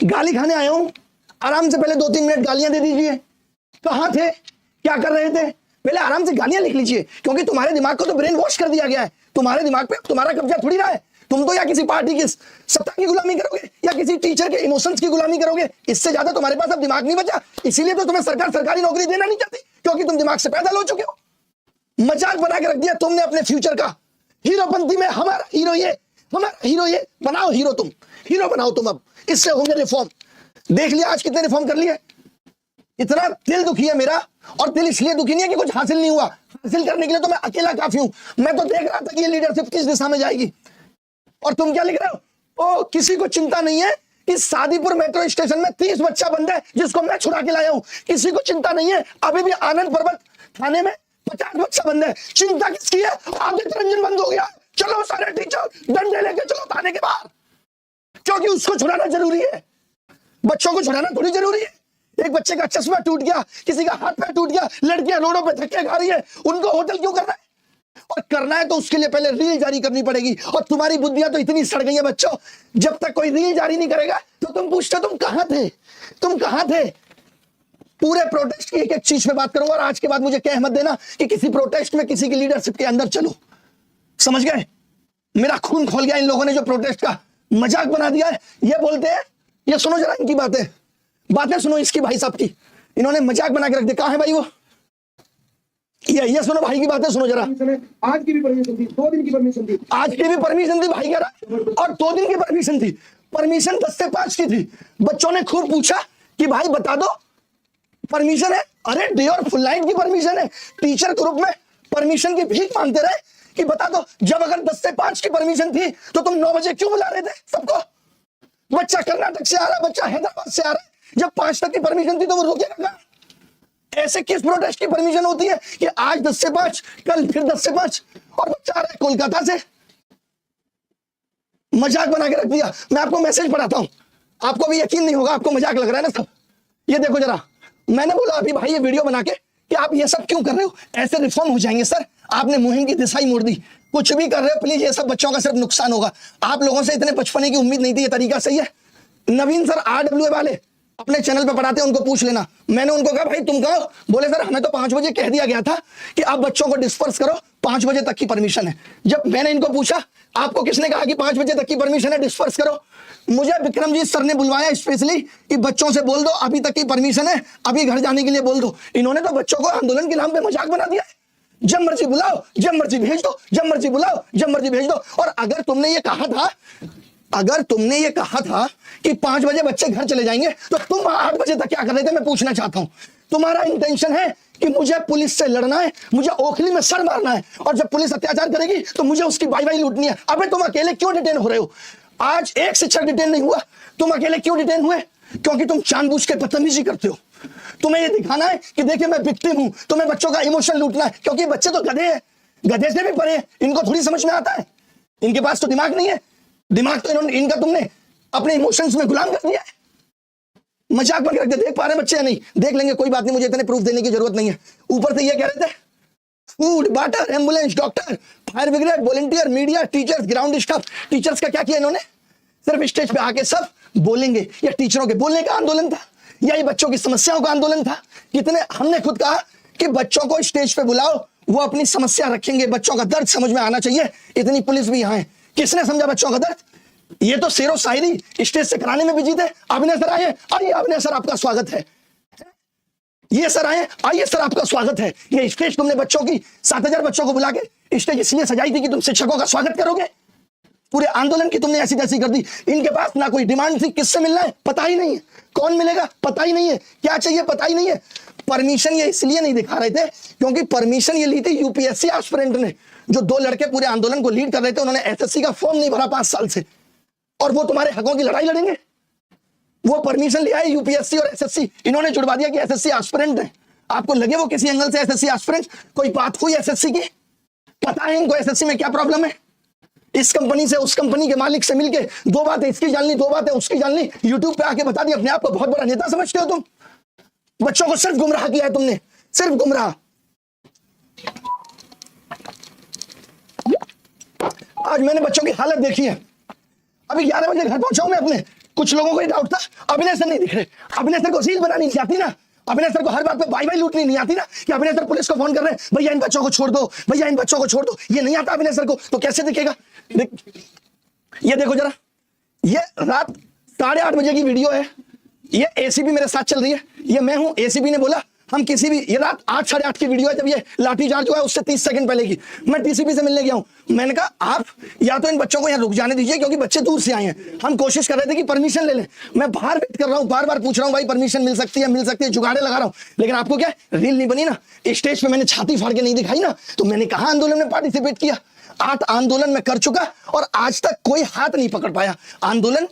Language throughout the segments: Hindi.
गाली खाने आया हूं, आराम से पहले 2-3 मिनट गालियां दे दीजिए। कहां थे, क्या कर रहे थे, पहले आराम से गालियां लिख लीजिए, क्योंकि तुम्हारे दिमाग को तो ब्रेन वॉश कर दिया गया है। तुम्हारे दिमाग पे तुम्हारा कब्जा थोड़ी रहा है। तुम तो या किसी पार्टी की सत्ता की गुलामी करोगे या किसी टीचर के इमोशंस की गुलामी करोगे। इससे ज्यादा तुम्हारे पास अब दिमाग नहीं बचा। इसीलिए तो तुम्हें सरकार सरकारी नौकरी देना नहीं चाहती, क्योंकि तुम दिमाग से पैदल हो चुके हो। मजाक बना के रख दिया तुमने अपने फ्यूचर का। हीरोपंती में हमारा हीरो ये, हमारा हीरो ये। बनाओ हीरो, तुम हीरो बनाओ तुम। अब इससे होंगे रिफॉर्म। देख लिया आज कितने रिफॉर्म कर लिए। इतना दिल दुखी है मेरा, और दिल इसलिए दुखी नहीं है कि कुछ हासिल नहीं हुआ। हासिल करने के लिए तो मैं अकेला काफी हूं। मैं तो देख रहा था कि ये लीडरशिप किस दिशा में जाएगी, और तुम क्या लिख रहे हो? ओ, किसी को चिंता नहीं है कि सादीपुर मेट्रो स्टेशन में 30 बच्चा बंद है जिसको मैं छुड़ा के लाया हूं। किसी को चिंता नहीं है अभी भी आनंद पर्वत थाने में 50 बच्चा बंद है। चिंता किसकी है? आदित्य रंजन बंद हो गया। चलो सारे टीचर डंडे लेके चलो थाने के बाहर, क्योंकि उसको छुड़ाना जरूरी है। बच्चों को छुड़ाना थोड़ी जरूरी है। एक बच्चे का चश्मा टूट गया, किसी का हाथ पैर टूट गया, लड़कियां रोडों पे धक्के खा रही है, उनको होटल क्यों करना है? और करना है तो उसके लिए पहले रील जारी करनी पड़ेगी। और तुम्हारी बुद्धियां तो इतनी सड़ गई है बच्चों, जब तक कोई रील जारी नहीं करेगा तो तुम पूछते तुम कहां थे, तुम कहां थे। पूरे प्रोटेस्ट की एक एक चीज पे बात करूंगा, और आज के बाद मुझे कह मत देना कि किसी प्रोटेस्ट में किसी की लीडरशिप के अंदर चलो। समझ गए? मेरा खून खोल गया इन लोगों ने जो प्रोटेस्ट का मजाक बना दिया है। ये बोलते हैं, ये सुनो जरा इनकी बातें सुनो इसकी, भाई साहब की। इन्होंने मजाक बना के रख दिया। कहां है भाई वो? ये सुनो भाई की बातें सुनो जरा। आज की भी परमिशन थी, 2 दिन की परमिशन थी। आज की भी परमिशन थी भाई कह रहा, और 2 दिन की परमिशन थी। परमिशन 10 से 5 की थी। बच्चों ने खूब पूछा कि भाई बता दो परमिशन है। अरे डे और फुल नाइट की परमिशन है। टीचर ग्रुप में परमिशन की भीख मांगते रहे कि बता दो, जब अगर 10 से 5 की परमिशन थी तो तुम 9 बजे क्यों बुला रहे थे सबको? बच्चा कर्नाटक से आ रहा है, बच्चा हैदराबाद से आ रहा है। जब 5 तक की परमिशन थी तो वो रोकेगा कहां? ऐसे किस प्रोटेस्ट की परमिशन होती है कि आज 10 से 5, कल फिर 10 से 5, और बच्चा आ रहा है कोलकाता से? मजाक बना के रख दिया। मैं आपको मैसेज पढ़ाता हूं, आपको भी यकीन नहीं होगा, आपको मजाक लग रहा है ना सब। ये देखो जरा, मैंने बोला अभी भाई ये वीडियो बना के कि आप ये सब क्यों कर रहे हो, ऐसे रिफॉर्म हो जाएंगे सर। आपने मुहिम की दिशा ही मोड़ दी। कुछ भी कर रहे हो प्लीज, ये सब बच्चों का सिर्फ नुकसान होगा। आप लोगों से इतने बचपने की उम्मीद नहीं थी। ये तरीका सही है? नवीन सर RWA वाले अपने चैनल पे पढ़ाते हैं, उनको पूछ लेना। मैंने उनको कहा भाई तुम कहो, बोले सर हमें तो 5 बजे कह दिया गया था कि आप बच्चों को डिस्पर्स करो, 5 बजे तक की परमिशन है। जब मैंने इनको पूछा आपको किसने कहा कि 5 बजे तक की परमिशन है, डिस्पर्स करो, मुझे विक्रमजीत सर ने बुलवाया स्पेशली कि बच्चों से बोल दो अभी तक की परमिशन है, अभी घर जाने के लिए बोल दो। इन्होंने तो बच्चों को आंदोलन के नाम पे मजाक बना दिया है। जब मर्जी बुलाओ, जब मर्जी भेज दो, जब मर्जी बुलाओ, जब मर्जी भेज दो। और अगर तुमने ये कहा था कि 5 बजे बच्चे घर चले जाएंगे, तो तुम 8 बजे तक क्या कर रहे थे? मैं पूछना चाहता हूं। तुम्हारा इंटेंशन है कि मुझे पुलिस से लड़ना है, मुझे ओखली में सर मारना है, और जब पुलिस अत्याचार करेगी तो मुझे उसकी वाई लूटनी है। अबे तुम अकेले क्यों डिटेन हो रहे हो? आज एक शिक्षक डिटेन नहीं हुआ, तुम अकेले क्यों डिटेन हुए? क्योंकि तुम जानबूझ के बदतमीजी करते हो। तुम्हें ये दिखाना है कि देखिए मैं विक्टिम हूं, तुम्हें बच्चों का इमोशन लूटना है, क्योंकि बच्चे तो गधे हैं, गधे से भी परे हैं, इनको थोड़ी समझ में आता है। इनके पास तो दिमाग नहीं है। दिमाग तो इनका तुमने अपने इमोशंस में गुलाम कर दिया है। मजाक बन के रख दे। देख पा रहे बच्चे या नहीं? देख लेंगे, कोई बात नहीं, मुझे इतने प्रूफ देने की जरूरत नहीं है। ऊपर से ये कह रहे थे food, water, ambulance, doctor, fire brigade, volunteer, media, teachers, ground staff. Teachers का क्या किया इन्होंने? सिर्फ स्टेज पे आके सब बोलेंगे। या टीचरों के बोलने का आंदोलन था, या ये बच्चों की समस्याओं का आंदोलन था? कितने हमने खुद कहा कि बच्चों को स्टेज पे बुलाओ, वो अपनी समस्या रखेंगे, बच्चों का दर्द समझ में आना चाहिए। इतनी पुलिस भी यहाँ है, किसने समझा बच्चों का दर्द? ये तो शेरो शायरी स्टेज से कराने में बिजी थे। अभिनय सर आए, आइए अभिनय सर आपका स्वागत है। ये सर आए, आइए सर आपका स्वागत है। ये स्टेज तुमने बच्चों की 7000 बच्चों को बुला के स्टेज इसलिए सजाई थी कि तुम शिक्षकों का स्वागत करोगे। पूरे आंदोलन की तुमने ऐसी तैसी कर दी। इनके पास ना कोई डिमांड थी, किससे मिलना है पता ही नहीं है, कौन मिलेगा पता ही नहीं है, क्या चाहिए पता ही नहीं है। परमिशन ये इसलिए नहीं दिखा रहे थे क्योंकि परमिशन ये ली थी यूपीएससी एस्पिरेंट ने। जो 2 लड़के पूरे आंदोलन को लीड कर रहे थे, उन्होंने एसएससी का फॉर्म नहीं भरा 5 साल से, और वो तुम्हारे हकों की लड़ाई लड़ेंगे। वो परमिशन लिया है यूपीएससी और एसएससी, इन्होंने जुड़वा दिया कि एसएससी एस्पिरेंट है। आपको लगे वो किसी एंगल से एसएससी एस्पिरेंट? कोई बात हुई एसएससी की? पता है इनको एसएससी में क्या प्रॉब्लम है? इस कंपनी से उस कंपनी के मालिक से मिलके 2 बातें इसकी जाननी, 2 बातें उसकी जाननी, यूट्यूब पे आके बता दी। अपने आप को बहुत बड़ा नेता समझते हो तुम। बच्चों को सिर्फ गुमराह किया है तुमने, सिर्फ गुमराह। आज मैंने बच्चों की हालत देखी है। अभी 11 बजे घर पहुंचा हूं मैं अपने, कुछ लोगों को ये डाउट था अभिनय सर नहीं दिख रहे, अभिनय सर को रील बनानी नहीं आती ना, अभिनय सर को हर बात पे बाई बाई लूटनी नहीं आती ना, कि अभिनय सर पुलिस को फोन कर रहे हैं भैया इन बच्चों को छोड़ दो, भैया इन बच्चों को छोड़ दो, ये नहीं आता अभिनय सर को, तो कैसे दिखेगा? ये देखो जरा, ये रात 8:30 बजे की वीडियो है, ये एसीपी मेरे साथ चल रही है, ये मैं हूं, एसीपी ने बोला हम किसी भी, ये रात 8 साढ़े 8 की वीडियो है जब ये लाठीचार्ज हुआ है उससे 30 सेकंड पहले की, मैं डीसीपी से मिलने गया हूं, मैंने कहा आप या तो इन बच्चों को यहाँ रुक जाने दीजिए क्योंकि बच्चे दूर से आए हैं, हम कोशिश कर रहे थे कि परमिशन ले लें, मैं बाहर वेट कर रहा हूं, बार बार पूछ रहा हूं भाई परमिशन मिल सकती है, जुगाड़े लगा रहा हूं, लेकिन आपको क्या रील नहीं बनी ना, स्टेज पे मैंने छाती फाड़ के नहीं दिखाई ना, तो मैंने कहा आंदोलन में पार्टिसिपेट किया, 8 आंदोलन में कर चुका और आज तक कोई हाथ नहीं पकड़ पाया। आंदोलन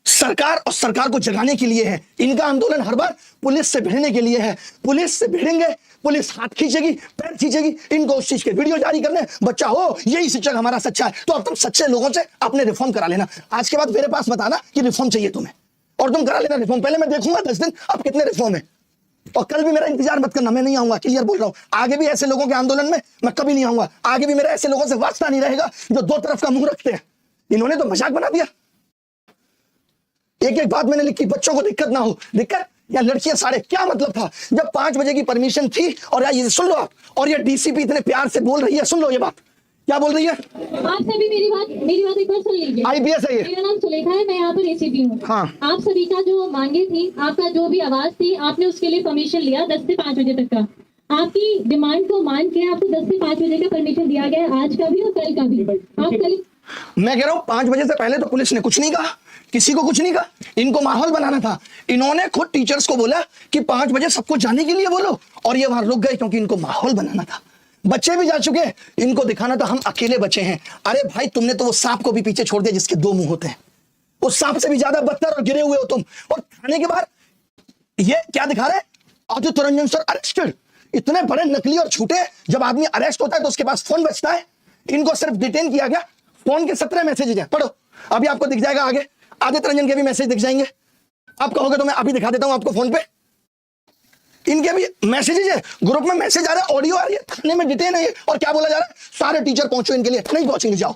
सरकार और सरकार को जगाने के लिए है, इनका आंदोलन हर बार पुलिस से भिड़ने के लिए है, पुलिस से भिड़ेंगे, पुलिस हाथ खींचेगी, पैर खींचेगी, इनको उस चीज के वीडियो जारी करने, बच्चा हो यही शिक्षक हमारा सच्चा है, तो अब तुम सच्चे लोगों से अपने रिफॉर्म करा लेना, आज के बाद मेरे पास बताना कि रिफॉर्म चाहिए तुम्हें और तुम करा लेना रिफॉर्म, पहले मैं देखूंगा 10 दिन अब कितने रिफॉर्म है, और कल भी मेरा इंतजार मत करना, मैं नहीं आऊंगा, क्लियर बोल रहा हूं, आगे भी ऐसे लोगों के आंदोलन में मैं कभी नहीं आऊंगा, आगे भी मेरा ऐसे लोगों से वास्ता नहीं रहेगा जो दो तरफ का मुंह रखते हैं, इन्होंने तो मजाक बना दिया। एक एक बात मैंने लिखी, बच्चों को दिक्कत ना हो, दिक्कत या लड़कियां सारे, क्या मतलब था जब 5 बजे की परमिशन थी, और ये सुन लो आप, और ये डीसीपी इतने प्यार से बोल रही है, सुन लो ये बात क्या बोल रही है, आप सभी मेरी बात एक बार सुन लीजिए। आईपीएस है ये, मेरा नाम सुलेखा है, मैं यहाँ पर एसीपी हूँ। हाँ। आप सभी का जो मांगे थी, आपका जो भी आवाज थी, आपने उसके लिए परमिशन लिया 10 से 5 बजे तक का, आपकी डिमांड को मान के आपको 10 से 5 बजे का परमिशन दिया गया है, आज का भी और कल का भी। आप कल, मैं कह रहा हूं 5 बजे से पहले तो पुलिस ने कुछ नहीं कहा, किसी को कुछ नहीं कहा, इनको माहौल बनाना था, इन्होंने खुद टीचर्स को बोला कि 5 बजे सबको जाने के लिए बोलो, और ये वहां रुक गए क्योंकि इनको माहौल बनाना था, बच्चे भी जा चुके, इनको दिखाना था हम अकेले बचे हैं। अरे भाई तुमने तो वो सांप को भी पीछे छोड़ दिया जिसके 2 मुंह होते हैं, उस सांप से भी ज्यादा बदतर और गिरे हुए हो तुम, और थाने के बाहर ये क्या दिखा रहे, आदित्य रंजन सर अरेस्टेड, इतने बड़े नकली और झूठे, जब आदमी अरेस्ट होता है तो उसके पास फोन बचता है, इनको सिर्फ डिटेन किया गया, फोन के 17 मैसेजेस हैं, पढ़ो अभी आपको दिख जाएगा, आगे आदित्य रंजन के भी मैसेज दिख जाएंगे, आप कहोगे तो मैं अभी दिखा देता हूं आपको फोन पे, इनके भी मैसेजेस है, ग्रुप में मैसेज आ रहा है, ऑडियो आ रही है, थाने में डिटेन है, और क्या बोला जा रहा है, सारे टीचर पहुंचो इनके लिए, नहीं पहुंचेंगे जाओ,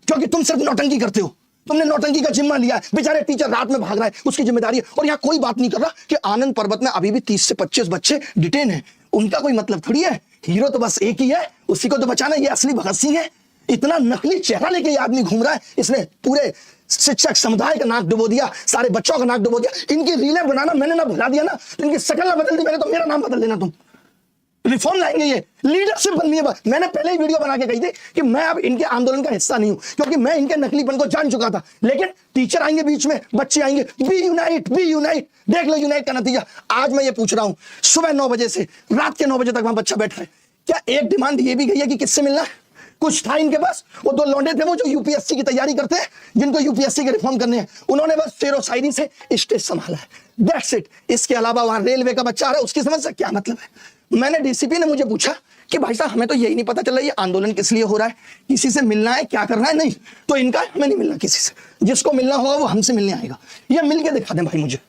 क्योंकि तुम सिर्फ नौटंकी करते हो, तुमने नौटंकी का जिम्मा लिया है, बेचारे टीचर रात में भाग रहा है, उसकी जिम्मेदारी है, और यहाँ कोई बात नहीं कर रहा कि आनंद पर्वत में अभी भी 30 से 25 बच्चे डिटेन है, उनका कोई मतलब थोड़ी है, हीरो तो बस एक ही है, उसी को तो बचाना, ये असली भगत सिंह है, इतना नकली चेहरा लेके ये आदमी घूम रहा है, इसने पूरे शिक्षक समुदाय का नाक डुबो दिया, सारे बच्चों का नाक डुबो दिया, इनकी रीलें बनाना मैंने ना भुला दिया ना, तो इनकी शक्ल ना बदल दी मैंने, तो मेरा नाम बदल देना तुम, रिफॉर्म लाएंगे, ये लीडरशिप बननी है। मैंने पहले ही वीडियो बना के कही थी कि मैं अब इनके आंदोलन का हिस्सा नहीं हूं, क्योंकि मैं इनके नकलीपन को जान चुका था, लेकिन टीचर आएंगे बीच में, बच्चे आएंगे, बी यूनाइट, देख लो यूनाइट का नतीजा। आज मैं ये पूछ रहा हूं, सुबह 9 बजे से रात के 9 बजे तक वहां बच्चा बैठा है, क्या एक डिमांड ये भी गई है कि किससे मिलना है? कुछ था इनके पास, वो 2 लौंडे थे वो जो यूपीएससी की तैयारी करते हैं, जिनको यूपीएससी के रिफॉर्म करने हैं, उन्होंने बस शेरो शायरी से स्टेज संभाला है, दैट्स इट। इसके अलावा वहां रेलवे का बच्चा आ रहा है, उसकी समझ से क्या मतलब है? मैंने डीसीपी ने मुझे पूछा कि भाई साहब हमें तो यही नहीं पता चल रहा ये आंदोलन किस लिए हो रहा है, किसी से मिलना है, क्या करना है? नहीं तो इनका हमें नहीं मिलना किसी से, जिसको मिलना होगा वो हमसे मिलने आएगा, ये मिल के दिखा दें भाई मुझे।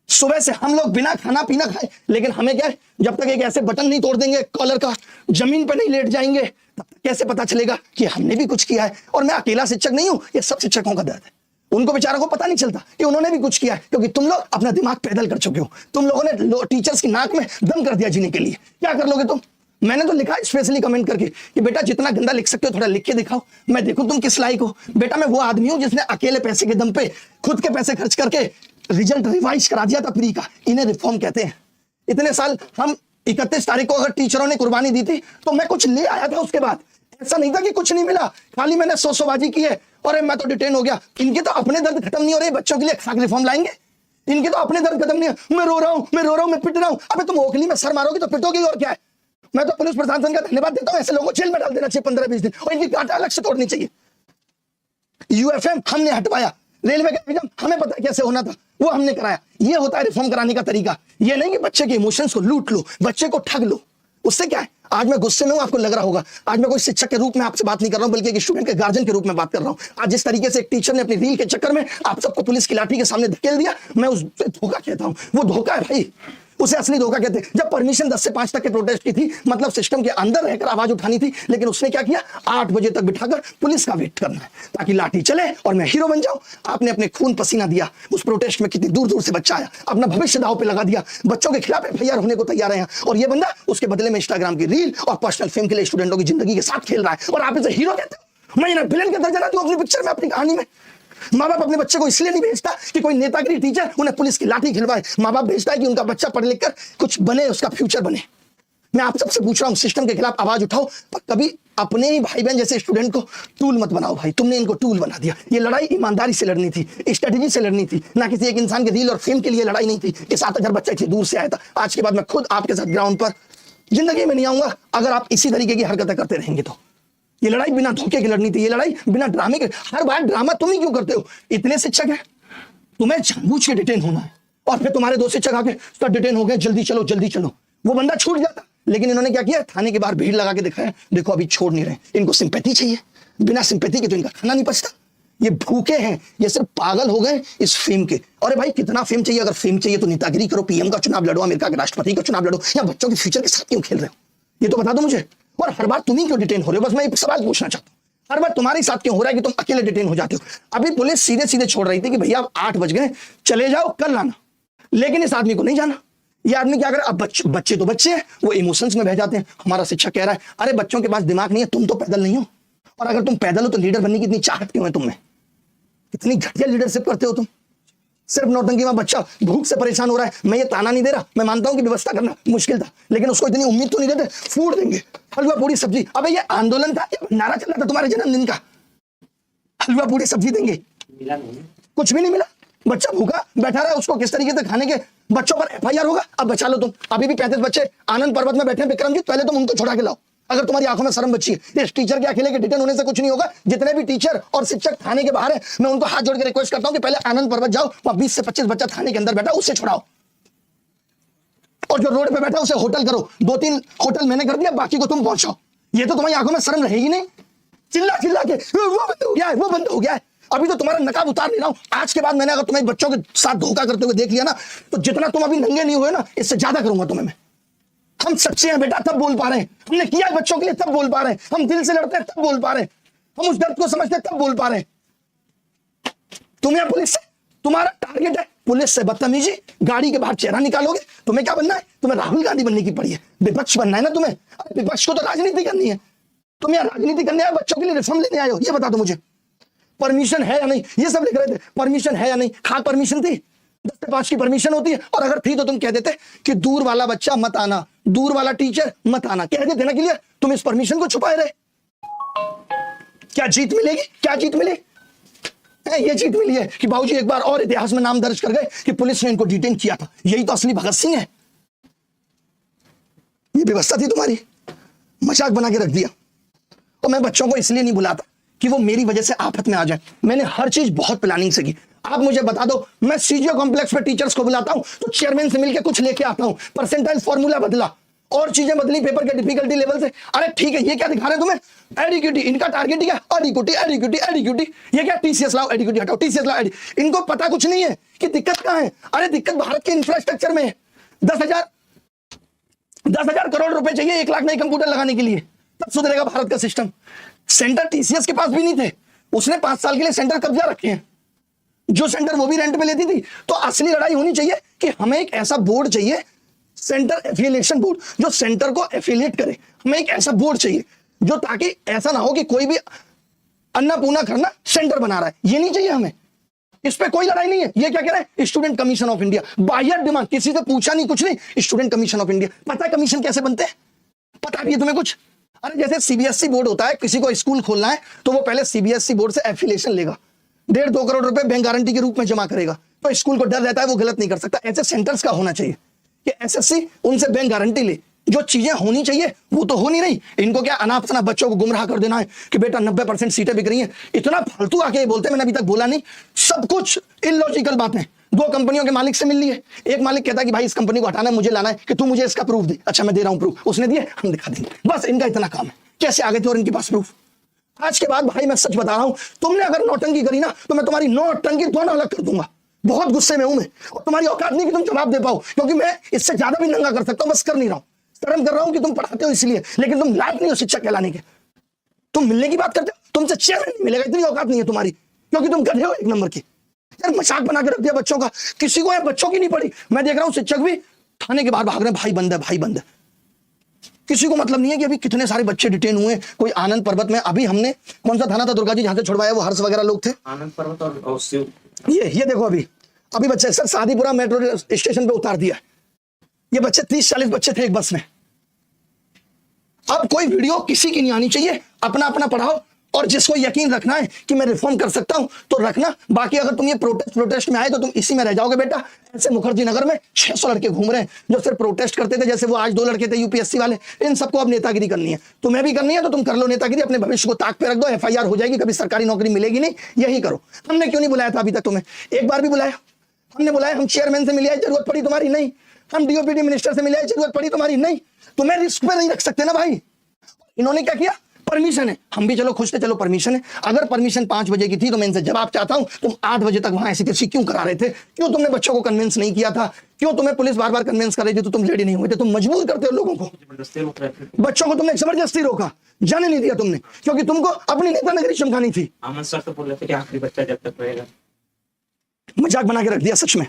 सुबह से हम लोग बिना खाना पीना खाए, लेकिन हमें क्या है, जब तक एक ऐसे बटन नहीं तोड़ देंगे कॉलर का, जमीन पर नहीं लेट जाएंगे, तब तक कैसे पता चलेगा कि हमने भी कुछ किया है? और मैं अकेला शिक्षक नहीं हूं, ये सब शिक्षकों का दर्द है, उनको बेचारों को पता नहीं चलता कि उन्होंने भी कुछ किया है, क्योंकि तुम लोग अपना दिमाग पैदल कर चुके हो, तुम लोगों ने टीचर्स की नाक में दम कर दिया जीने के लिए। क्या कर लोगे तुम? मैंने तो लिखा स्पेशली कमेंट करके कि बेटा जितना गंदा लिख सकते हो थोड़ा लिख के दिखाओ, मैं देखूं तुम किस लायक हो। बेटा मैं वो आदमी हूं जिसने अकेले पैसे के दम पे खुद के पैसे खर्च करके रिजल्ट रिवाइज करा दिया था फ्री का, इन्हें रिफॉर्म कहते हैं। इतने साल हम 31 तारीख को अगर टीचरों ने कुर्बानी दी थी तो मैं कुछ ले आया था उसके बाद, ऐसा नहीं था कि कुछ नहीं मिला, खाली मैंने सोबाजी की है और मैं तो डिटेन हो गया। इनके तो अपने दर्द खत्म नहीं हो रहे, बच्चों के लिए खाक रिफॉर्म लाएंगे, इनके तो अपने दर्द खत्म नहीं है। मैं रो रहा हूं, मैं पिट रहा हूं। अबे तुम ओखली में सर मारोगे तो पिटोगे और क्या है? मैं तो पुलिस प्रशासन का धन्यवाद देता हूं, ऐसे लोगों को जेल में डाल देना चाहिए 15-20 दिन, और इनकी कांटा अलग से तोड़नी चाहिए। यूएफएम हमने हटवाया, रेलवे का एग्जाम हमें पता है कैसे होना था, वो हमने कराया। ये होता है रिफॉर्म कराने का तरीका, ये नहीं कि बच्चे के इमोशंस को लूट लो, बच्चे को ठग लो। उससे क्या है, आज मैं गुस्से में हूं, आपको लग रहा होगा, आज मैं कोई शिक्षक के रूप में आपसे बात नहीं कर रहा हूं, बल्कि एक स्टूडेंट के गार्जियन के रूप में बात कर रहा हूं। आज जिस तरीके से एक टीचर ने अपनी रील के चक्कर में आप सबको पुलिस की लाठी के सामने धकेल दिया, मैं उस धोखा कहता हूं, वो धोखा है भाई, उसे असली धोखा कहते हैं। जब परमिशन 10 से 5 तक के प्रोटेस्ट की थी, मतलब सिस्टम के अंदर रहकर आवाज उठानी थी, लेकिन उसने क्या किया, 8 बजे तक बिठाकर पुलिस का वेट करना है ताकि लाठी चले और मैं हीरो बन जाऊं। आपने अपने खून पसीना दिया उस प्रोटेस्ट में, कितनी दूर दूर से बच्चा आया, अपना भविष्य दांव पे लगा दिया, बच्चों के खिलाफ एफआईआर होने को तैयार है, और ये बंदा उसके बदले में इंस्टाग्राम की रील और पर्सनल फेम के लिए स्टूडेंटों की जिंदगी के साथ खेल रहा है, और आप इसे हीरो कहते हो। मैं विलेन का दर्जा देता हूं अपनी पिक्चर में, अपनी कहानी में। माँ बाप अपने बच्चे को इसलिए नहीं भेजता कि कोई नेतागिरी टीचर उन्हें पुलिस की लाठी खिलवाए, माँ बाप भेजता है कि उनका बच्चा पढ़ लिख कर कुछ बने, उसका फ्यूचर बने। मैं आप सबसे पूछ रहा हूं, सिस्टम के खिलाफ आवाज उठाओ, पर कभी अपने ही भाई बहन जैसे स्टूडेंट को टूल मत बनाओ। भाई तुमने इनको टूल बना दिया। ये लड़ाई ईमानदारी से लड़नी थी, स्ट्रेटेजी से लड़नी थी, ना किसी एक इंसान के रील और फेम के लिए लड़ाई नहीं थी कि 7000 बच्चा इतनी दूर से आया था। आज के बाद मैं खुद आपके साथ ग्राउंड पर जिंदगी में नहीं आऊंगा अगर आप इसी तरीके की हरकतें करते रहेंगे तो। ये लड़ाई बिना धोखे की लड़नी थी, ये लड़ाई बिना ड्रामे के। हर बार ड्रामा तुम ही क्यों करते हो? इतने शिक्षक हैं, तुम्हें जानबूझ के डिटेन होना है, और फिर तुम्हारे 2 शिक्षक आके सर डिटेन हो गए, जल्दी चलो जल्दी चलो। वो बंदा छूट जाता, लेकिन इन्होंने क्या किया, थाने के बाहर भीड़ लगा के दिखाया, देखो अभी छोड़ नहीं रहे। इनको सिंपैथी चाहिए, बिना सिंपैथी के तो इनका खाना नहीं पचता। ये भूखे हैं, ये सिर्फ पागल हो गए इस फेम के। अरे भाई कितना फेम चाहिए? अगर फेम चाहिए तो नेतागिरी करो, पीएम का चुनाव लड़ो, अमेरिका के राष्ट्रपति का चुनाव लड़ो, या बच्चों के फ्यूचर के साथ क्यों खेल रहे हो? ये तो बता दो मुझे। और हर बार तुम ही क्यों डिटेन हो रहे हो? बस मैं एक सवाल पूछना चाहता हूँ, हर बार तुम्हारे साथ क्यों हो रहा है कि तुम अकेले डिटेन हो जाते हो? अभी पुलिस सीधे सीधे छोड़ रही थी कि भैया 8 बज गए, चले जाओ कल लाना, लेकिन इस आदमी को नहीं जाना। ये आदमी क्या करे? अब बच्चे तो बच्चे हैं, वो इमोशंस में बह जाते हैं। हमारा शिक्षक कह रहा है अरे बच्चों के पास दिमाग नहीं है, तुम तो पैदल नहीं हो, और अगर तुम पैदल हो तो लीडर बनने की इतनी चाहत क्यों है तुम में? इतनी घटिया लीडरशिप करते हो तुम। सिर्फ नौटंकी में बच्चा भूख से परेशान हो रहा है, मैं ये ताना नहीं दे रहा, मैं मानता हूं कि व्यवस्था करना मुश्किल था, लेकिन उसको इतनी उम्मीद तो नहीं देते फूड देंगे, हलवा पूरी सब्जी। अबे ये आंदोलन था, ये भंडारा चल रहा था तुम्हारे जन्मदिन का, हलवा पूरी सब्जी देंगे, मिला नहीं, कुछ भी नहीं मिला। बच्चा भूखा बैठा रहा है, उसको किस तरीके से खाने के, बच्चों पर एफआईआर होगा। अब बचा लो तुम, अभी भी 35 बच्चे आनंद पर्वत में बैठे हैं विक्रमजीत, पहले तुम उनको छुड़ा के लाओ अगर तुम्हारी आंखों में शर्म बची है। इस टीचर के अकेले के डिटेन होने से कुछ नहीं होगा। जितने भी टीचर और शिक्षक थाने के बाहर है, मैं उनको हाथ जोड़ के रिक्वेस्ट करता हूं कि पहले आनंद पर्वत जाओ, वहां 20 से 25 बच्चा थाने के अंदर बैठा, उससे छुड़ाओ, और जो रोड पे बैठा उसे होटल करो। 2-3 होटल मैंने कर दिया, बाकी को तुम पहुंचाओ। ये तो तुम्हारी आंखों में शर्म रहेगी नहीं? चिल्ला चिल्ला के वो बंद हो गया है, वो बंद हो गया है। अभी तो तुम्हारा नकाब उतार नहीं रहा हूं। आज के बाद मैंने अगर तुम्हें बच्चों के साथ धोखा करते हुए देख लिया ना, तो जितना तुम अभी नंगे नहीं हुए ना, इससे ज्यादा करूंगा तुम्हें मैं। हम सच्चे हैं बेटा, तब बोल पा रहे हैं, हमने किया बच्चों के लिए तब बोल पा रहे हैं, हम दिल से लड़ते हैं तब बोल पा रहे हैं, हम उस दर्द को समझते हैं तब बोल पा रहे हैं। तुम्हें पुलिस से तुम्हारा टारगेट है, पुलिस से बदतमीजी, गाड़ी के बाहर चेहरा निकालोगे। तुम्हें क्या बनना है? तुम्हें राहुल गांधी बनने की पड़ी है, विपक्ष बनना है ना तुम्हें। विपक्ष को तो राजनीति करनी है, तुम यहाँ राजनीति करने आए, बच्चों के लिए रिफॉर्म लेने आए हो। ये बता दो मुझे, परमिशन है या नहीं? ये सब लिख रहे थे, परमिशन है या नहीं? खाक परमिशन थी, 10 से 5 की परमिशन होती है, और अगर थी तो तुम कह देते कि दूर वाला बच्चा मत आना, दूर वाला टीचर मत आना, कह देते ना कि लिए तुम इस परमिशन को छुपाए रहे। क्या जीत मिलेगी? क्या जीत मिली? ये जीत मिली है कि बाबूजी एक बार और इतिहास में नाम दर्ज कर गए कि पुलिस ने इनको डिटेन किया था। यही तो असली भगत सिंह है। ये व्यवस्था थी तुम्हारी, मजाक बना के रख दिया। और मैं बच्चों को इसलिए नहीं बुलाता कि वो मेरी वजह से आफत में आ जाए। मैंने हर चीज बहुत प्लानिंग से की। आप मुझे बता दो, मैं सीजीओ कॉम्प्लेक्स पे टीचर्स को बुलाता हूं तो चेयरमैन से मिलकर कुछ लेके आता हूं, परसेंटाइल फॉर्मूला बदला और चीजें बदली पेपर के डिफिकल्टी लेवल से। अरे ठीक है, ये क्या दिखा रहे हैं तुम्हें? एडिक्यूटी, इनका टारगेट क्या? एडिक्यूटी एडिक्यूटी एडिक्यूटी। ये क्या? टीसीएस लाओ, एडिक्यूटी हटाओ, टीसीएस लाओ। इनको पता कुछ नहीं है कि दिक्कत कहां है। अरे दिक्कत भारत के इंफ्रास्ट्रक्चर में है। 10,000 करोड़ रुपए चाहिए 1 लाख नए कंप्यूटर लगाने के लिए, तब सुधरेगा भारत का सिस्टम। सेंटर टीसीएस के पास भी नहीं थे, उसने 5 साल के लिए सेंटर कब्जा रखे हैं। जो सेंटर वो भी रेंट पे लेती थी। तो असली लड़ाई होनी चाहिए कि हमें एक ऐसा बोर्ड चाहिए, सेंटर एफिलिएशन बोर्ड, जो सेंटर को एफिलिएट करे। हमें एक ऐसा बोर्ड चाहिए जो, ताकि ऐसा ना हो कि कोई भी अन्नापूर्णा करना सेंटर बना रहा है, ये नहीं चाहिए हमें। इस पे कोई लड़ाई नहीं है। ये क्या कह रहा है? स्टूडेंट कमीशन ऑफ इंडिया, बाह्य डिमांड, किसी से पूछा नहीं कुछ नहीं, स्टूडेंट कमीशन ऑफ इंडिया। पता है कमीशन कैसे बनते हैं? पता भी है तुम्हें कुछ? अरे जैसे सीबीएसई बोर्ड होता है, किसी को स्कूल खोलना है तो वो पहले सीबीएसई बोर्ड से एफिलिएशन लेगा, 1.5-2 करोड़ रुपए बैंक गारंटी के रूप में जमा करेगा, तो स्कूल को डर रहता है वो गलत नहीं कर सकता। ऐसे सेंटर्स का होना चाहिए कि एसएससी उनसे बैंक गारंटी ले। जो चीजें होनी चाहिए वो तो हो नहीं रही। इनको क्या अनाप शनाप बच्चों को गुमराह कर देना है कि बेटा 90% सीटें बिक रही हैं। इतना फालतू आके ये बोलते हैं, मैंने अभी तक बोला नहीं। सब कुछ इलॉजिकल बातें। 2 कंपनियों के मालिक से मिल ली है। एक मालिक कहता है कि भाई इस कंपनी को हटाना है, मुझे लाना है, कि तू मुझे इसका प्रूफ दे। अच्छा मैं दे रहा हूं प्रूफ, उसने दिए, हम दिखा देंगे। बस इनका इतना काम है। कैसे आगे थे और इनके पास प्रूफ? आज के बाद भाई मैं सच बता रहा हूं, तुमने अगर नौटंकी करी ना तो मैं तुम्हारी नौटंकी दोनों अलग कर दूंगा। बहुत गुस्से में हूं मैं, और तुम्हारी औकात नहीं कि तुम जवाब दे पाओ, क्योंकि मैं इससे ज्यादा भी नंगा कर सकता हूं, बस कर नहीं रहा हूं। शर्म कर रहा हूं कि तुम पढ़ाते हो इसलिए, लेकिन तुम लायक नहीं हो शिक्षक कहलाने के। तुम मिलने की बात करते हो, तुमसे चेयरमैन नहीं मिलेगा, इतनी औकात नहीं है तुम्हारी, क्योंकि तुम गधे हो एक नंबर की। यार मजाक बना के रख दिया बच्चों का, किसी को यार बच्चों की नहीं पड़ी। मैं देख रहा हूं शिक्षक भी थाने के बाहर भाग रहे हैं, भाई बंद है, भाई बंद है। किसी को मतलब नहीं है कि अभी कितने सारे बच्चे डिटेन हुए। कोई आनंद पर्वत में, अभी हमने कौन सा थाना था दुर्गा जी जहां से छुड़वाया, वो हर्ष वगैरह लोग थे, आनंद पर्वत और शिव। ये देखो अभी बच्चे सर शादीपुरा मेट्रो स्टेशन पे उतार दिया। ये बच्चे 30-40 बच्चे थे एक बस में। अब कोई वीडियो किसी की नहीं आनी चाहिए, अपना अपना पढ़ाओ, और जिसको यकीन रखना है कि मैं रिफॉर्म कर सकता हूं तो रखना। बाकी अगर तुम ये प्रोटेस्ट में आए तो तुम इसी में रह जाओगे बेटा। ऐसे मुखर्जी नगर में 600 लड़के घूम रहे हैं जो सिर्फ प्रोटेस्ट करते थे, जैसे वो आज 2 लड़के थे यूपीएससी वाले। इन सबको अब नेतागिरी करनी है, तुम्हें भी करनी है तो तुम कर लो नेतागिरी, अपने भविष्य को ताक पे रख दो। FIR हो जाएगी, कभी सरकारी नौकरी मिलेगी नहीं, यही करो। हमने क्यों नहीं बुलाया था अभी तक तुम्हें? एक बार भी बुलाया? हमने बुलाया, हम चेयरमैन से मिले आए, जरूरत पड़ी तुम्हारी? नहीं। हम DOPD मिनिस्टर से मिले आए, जरूरत पड़ी तुम्हारी? नहीं। तुम्हें रिस्क पे नहीं रख सकते ना भाई। इन्होंने क्या किया? परमिशन है, हम भी चलो खुश थे, चलो परमिशन है। अगर परमिशन 5 बजे की थी तो मैं इनसे जवाब चाहता हूं, तुम 8 बजे तक वहां ऐसी तैसी क्यों करा रहे थे? क्यों तुमने बच्चों को कन्विंस नहीं किया था? क्यों तुम्हें पुलिस बार बार कन्विंस कर रही थी तो तुम रेडी नहीं हुए थे? तुम मजबूर करते हो लोगों को, जबरदस्ती रोक रहे थे। बच्चों को तुमने जबरदस्ती रोका, जाने नहीं दिया तुमने, क्योंकि तुमको अपनी नेता नगरी चमकानी थी। आनंद सर तो बोल रहे थे कि आखिरी बच्चा जब तक रहेगा। मजाक बना के रख दिया सच में।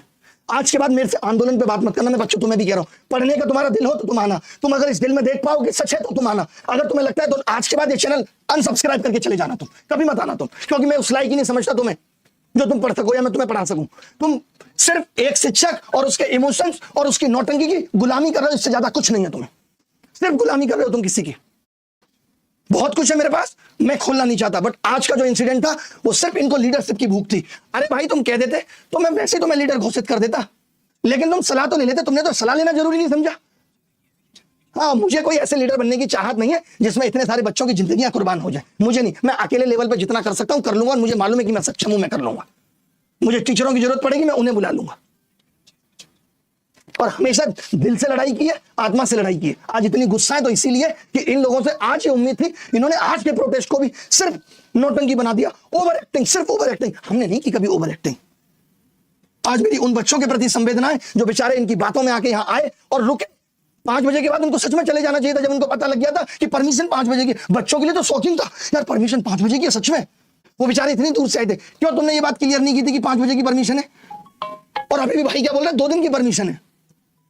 आज के बाद मेरे से आंदोलन पे बात मत करना। मैं बच्चों तुम्हें भी कह रहा हूं, पढ़ने का तुम्हारा दिल हो तो तुम आना। तुम अगर इस दिल में देख पाओगे सच है तो तुम आना। अगर तुम्हें लगता है तो आज के बाद ये चैनल अनसब्सक्राइब करके चले जाना, तुम कभी मत आना तुम, क्योंकि मैं उस लायक ही नहीं समझता तुम्हें जो तुम पढ़ सको या मैं तुम्हें पढ़ा सकूं। तुम सिर्फ एक शिक्षक और उसके इमोशंस और उसकी नौटंकी की गुलामी कर रहे हो, इससे ज्यादा कुछ नहीं है तुम्हें। सिर्फ गुलामी कर रहे हो तुम किसी की। बहुत कुछ है मेरे पास, मैं खोलना नहीं चाहता, बट आज का जो इंसिडेंट था वो सिर्फ इनको लीडरशिप की भूख थी। अरे भाई तुम कह देते तो मैं वैसे तुम्हें लीडर घोषित कर देता, लेकिन तुम सलाह तो नहीं लेते। तुमने तो सलाह लेना जरूरी नहीं समझा। हाँ, मुझे कोई ऐसे लीडर बनने की चाहत नहीं है जिसमें इतने सारे बच्चों की जिंदगियां कुर्बान हो जाए। मुझे नहीं, मैं अकेले लेवल पर जितना कर सकता हूं कर लूंगा, और मुझे मालूम है कि मैं सक्षम हूं, मैं कर लूंगा। मुझे टीचरों की जरूरत पड़ेगी, मैं उन्हें बुला लूंगा। और हमेशा दिल से लड़ाई की है, आत्मा से लड़ाई की है। आज इतनी गुस्सा है तो इसीलिए कि इन लोगों से आज ये उम्मीद थी। इन्होंने आज के प्रोटेस्ट को भी सिर्फ नौटंकी बना दिया, ओवर एक्टिंग, सिर्फ ओवर एक्टिंग। हमने नहीं की कभी ओवर एक्टिंग। आज मेरी उन बच्चों के प्रति संवेदना है जो बेचारे इनकी बातों में आके यहां आए और रुके। 5 बजे के बाद उनको सच में चले जाना चाहिए था, जब उनको पता लग गया था कि परमिशन 5 बजे की। बच्चों के लिए तो शौकीन था यार, परमिशन 5 बजे की है सच में। वो बेचारे इतनी दूर से आए थे। क्यों तुमने ये बात क्लियर नहीं की थी कि 5 बजे की परमिशन है? और अभी भी भाई क्या बोल रहे हैं, 2 दिन की परमिशन है।